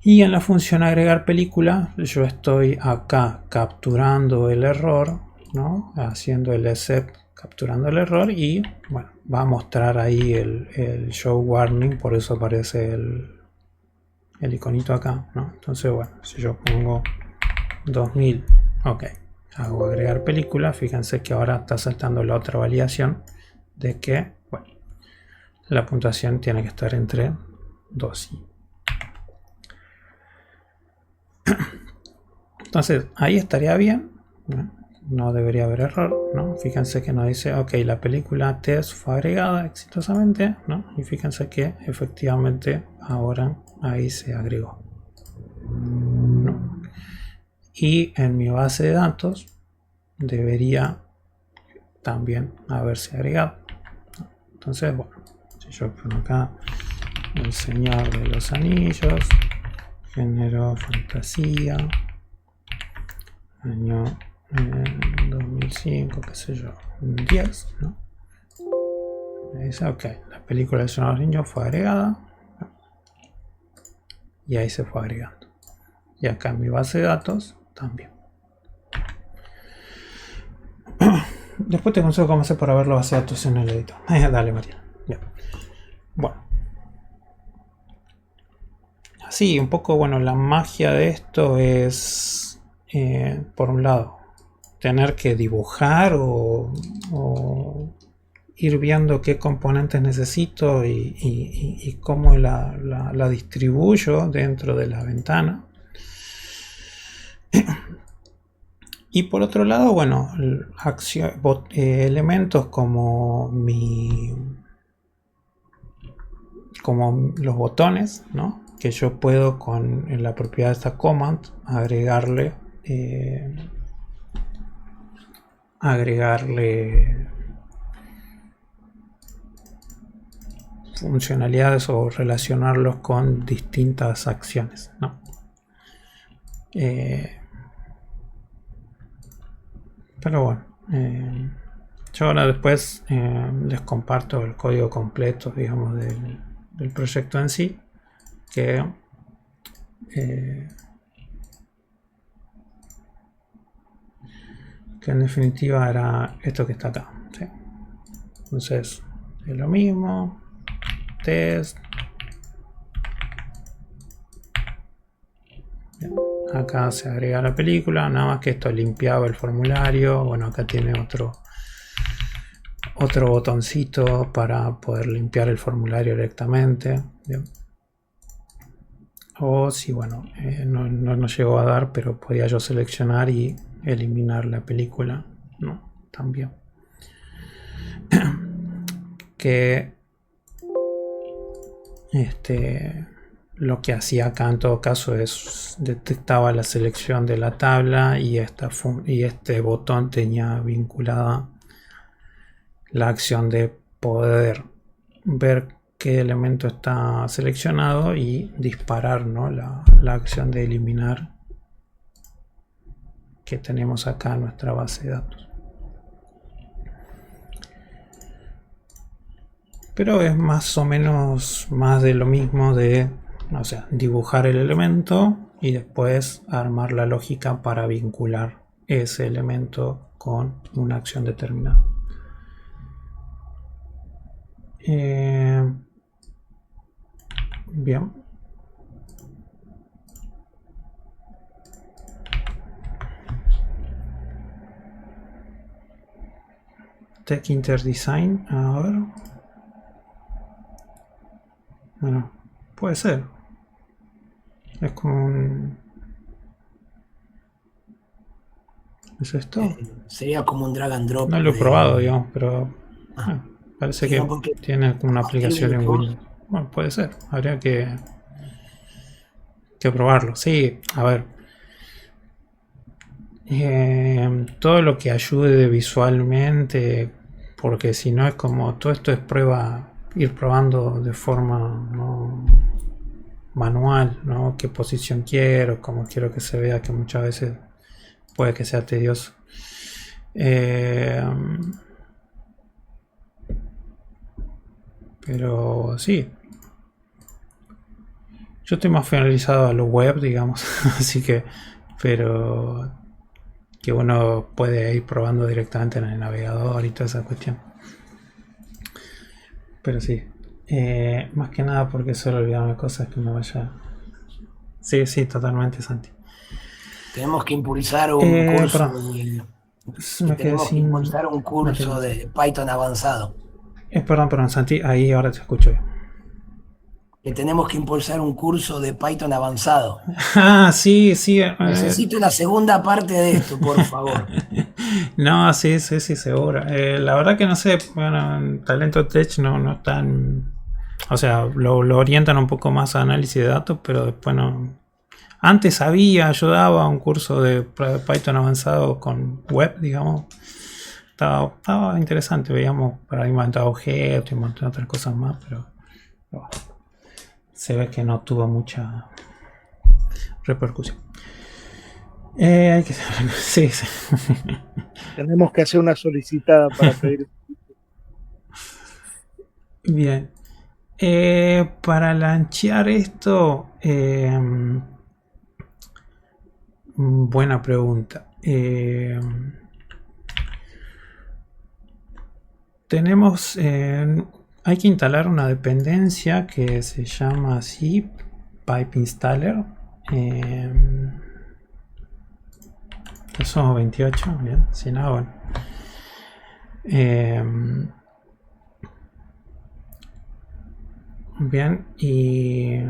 Y en la función agregar película yo estoy acá capturando el error, ¿no? Haciendo el except, capturando el error, y bueno, va a mostrar ahí el show warning, por eso aparece el iconito acá, ¿no? Entonces bueno, si yo pongo 2000, ok, hago agregar película, fíjense que ahora está saltando la otra validación de que, bueno, la puntuación tiene que estar entre 2 y... Entonces ahí estaría bien, no debería haber error, ¿no? Fíjense que nos dice, ok, la película test fue agregada exitosamente, ¿no? Y fíjense que efectivamente ahora ahí se agregó, ¿no? Y en mi base de datos debería también haberse agregado. Entonces, bueno, si yo pongo acá el Señor de los Anillos, género fantasía, año 2005, qué sé yo, 10, ¿no? Me dice, ok, la película del Señor de los Anillos fue agregada, ¿no? Y ahí se fue agregando. Y acá en mi base de datos también. Después te consigo cómo hacer para ver la base de datos en el editor. Dale, María. Bien. Bueno. Así, un poco, bueno, la magia de esto es, por un lado, tener que dibujar o ir viendo qué componentes necesito y cómo la distribuyo dentro de la ventana. Y por otro lado, bueno, elementos como los botones, ¿no? Que yo puedo en la propiedad de esta command agregarle funcionalidades o relacionarlos con distintas acciones, ¿no? Pero bueno, yo ahora después les comparto el código completo, digamos, del proyecto en sí, que en definitiva era esto que está acá, ¿sí? Entonces es lo mismo, test. Bien. Acá se agrega la película, nada más que esto limpiaba el formulario. Bueno, acá tiene otro botoncito para poder limpiar el formulario directamente. Bien. O si, bueno, no llegó a dar, pero podía yo seleccionar y eliminar la película, ¿no? También. Que lo que hacía acá en todo caso es detectaba la selección de la tabla y este botón tenía vinculada la acción de poder ver qué elemento está seleccionado y disparar, ¿no? la acción de eliminar que tenemos acá en nuestra base de datos. Pero es más o menos más de lo mismo de, o sea, dibujar el elemento y después armar la lógica para vincular ese elemento con una acción determinada. Bien. Tech Interdesign, a ver. Bueno, puede ser. Es como un... ¿Es esto? Sería como un drag and drop. No lo he probado, digamos, pero parece que tiene una aplicación en Windows. Bueno, puede ser. Habría que probarlo. Sí, a ver. todo lo que ayude visualmente, porque si no es como todo esto es prueba, ir probando de forma, ¿no?, manual, ¿no? Qué posición quiero, cómo quiero que se vea, que muchas veces puede que sea tedioso. Pero sí, yo estoy más finalizado a lo web, digamos, así que, pero que uno puede ir probando directamente en el navegador y toda esa cuestión. Pero sí, más que nada porque suelo olvidarme cosas que me vaya. Sí, sí, totalmente, Santi. Tenemos que impulsar un curso Perdón, que me quedé tenemos que sin impulsar un curso materiales. de Python avanzado. Perdón, Santi, ahí ahora te escucho bien. Que tenemos que impulsar un curso de Python avanzado. Ah, sí, sí. Necesito una segunda parte de esto, por favor. No, sí, sí, sí, seguro. La verdad que no sé, bueno, en Talento Tech no están. O sea, lo orientan un poco más a análisis de datos, pero después no. Antes ayudaba a un curso de Python avanzado con web, digamos. Estaba interesante, veíamos paradigmas de objetos y un montón de otras cosas más, pero bueno, se ve que no tuvo mucha repercusión. Hay que sí, sí. Tenemos que hacer una solicitada para pedir. Bien. Para lanchear esto, buena pregunta. Tenemos, hay que instalar una dependencia que se llama así, Pipe Installer. Somos 28, bien, si no, bueno. Bien, y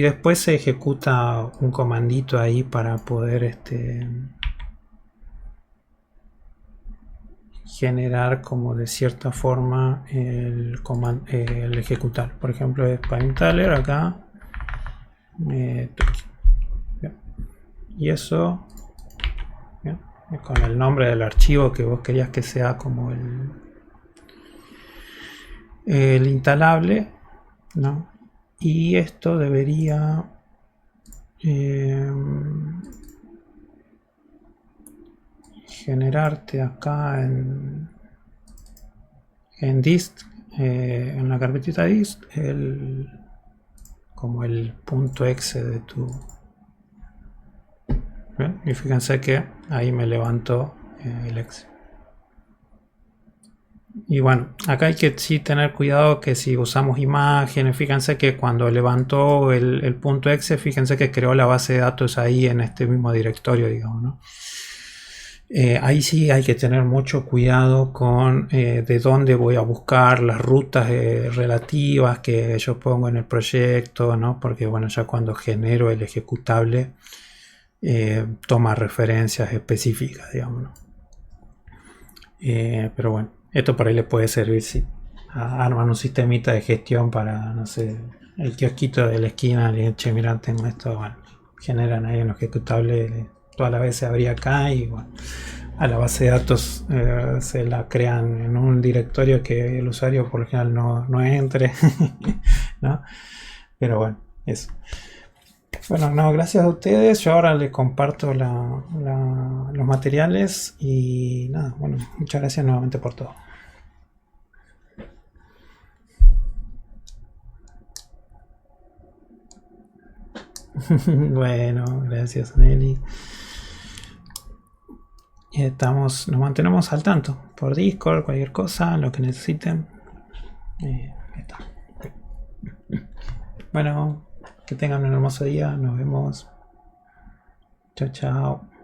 después se ejecuta un comandito ahí para poder generar como de cierta forma el ejecutar. Por ejemplo, es PyInstaller acá. Y eso, bien, con el nombre del archivo que vos querías que sea como el instalable, ¿no? Y esto debería generarte acá en dist, en la carpetita dist, como el punto exe de tu. ¿Ven? Y fíjense que ahí me levantó el exe. Y bueno, acá hay que sí tener cuidado que si usamos imágenes, fíjense que cuando levantó el punto exe, fíjense que creó la base de datos ahí en este mismo directorio, digamos, ¿no? Ahí sí hay que tener mucho cuidado con de dónde voy a buscar las rutas relativas que yo pongo en el proyecto, ¿no? Porque bueno, ya cuando genero el ejecutable toma referencias específicas, digamos, ¿no? Pero bueno, esto por ahí le puede servir si arman un sistemita de gestión para, no sé, el kiosquito de la esquina, le che, mirá, tengo esto, bueno, generan ahí un ejecutable, toda la vez se abría acá y bueno, a la base de datos se la crean en un directorio que el usuario por lo general no entre, ¿no? Pero bueno, eso. Bueno, no, gracias a ustedes. Yo ahora les comparto los materiales y nada, bueno, muchas gracias nuevamente por todo. Bueno, gracias, Nelly. Nos mantenemos al tanto por Discord, cualquier cosa, lo que necesiten. Está. Bueno, que tengan un hermoso día. Nos vemos. Chao, chao.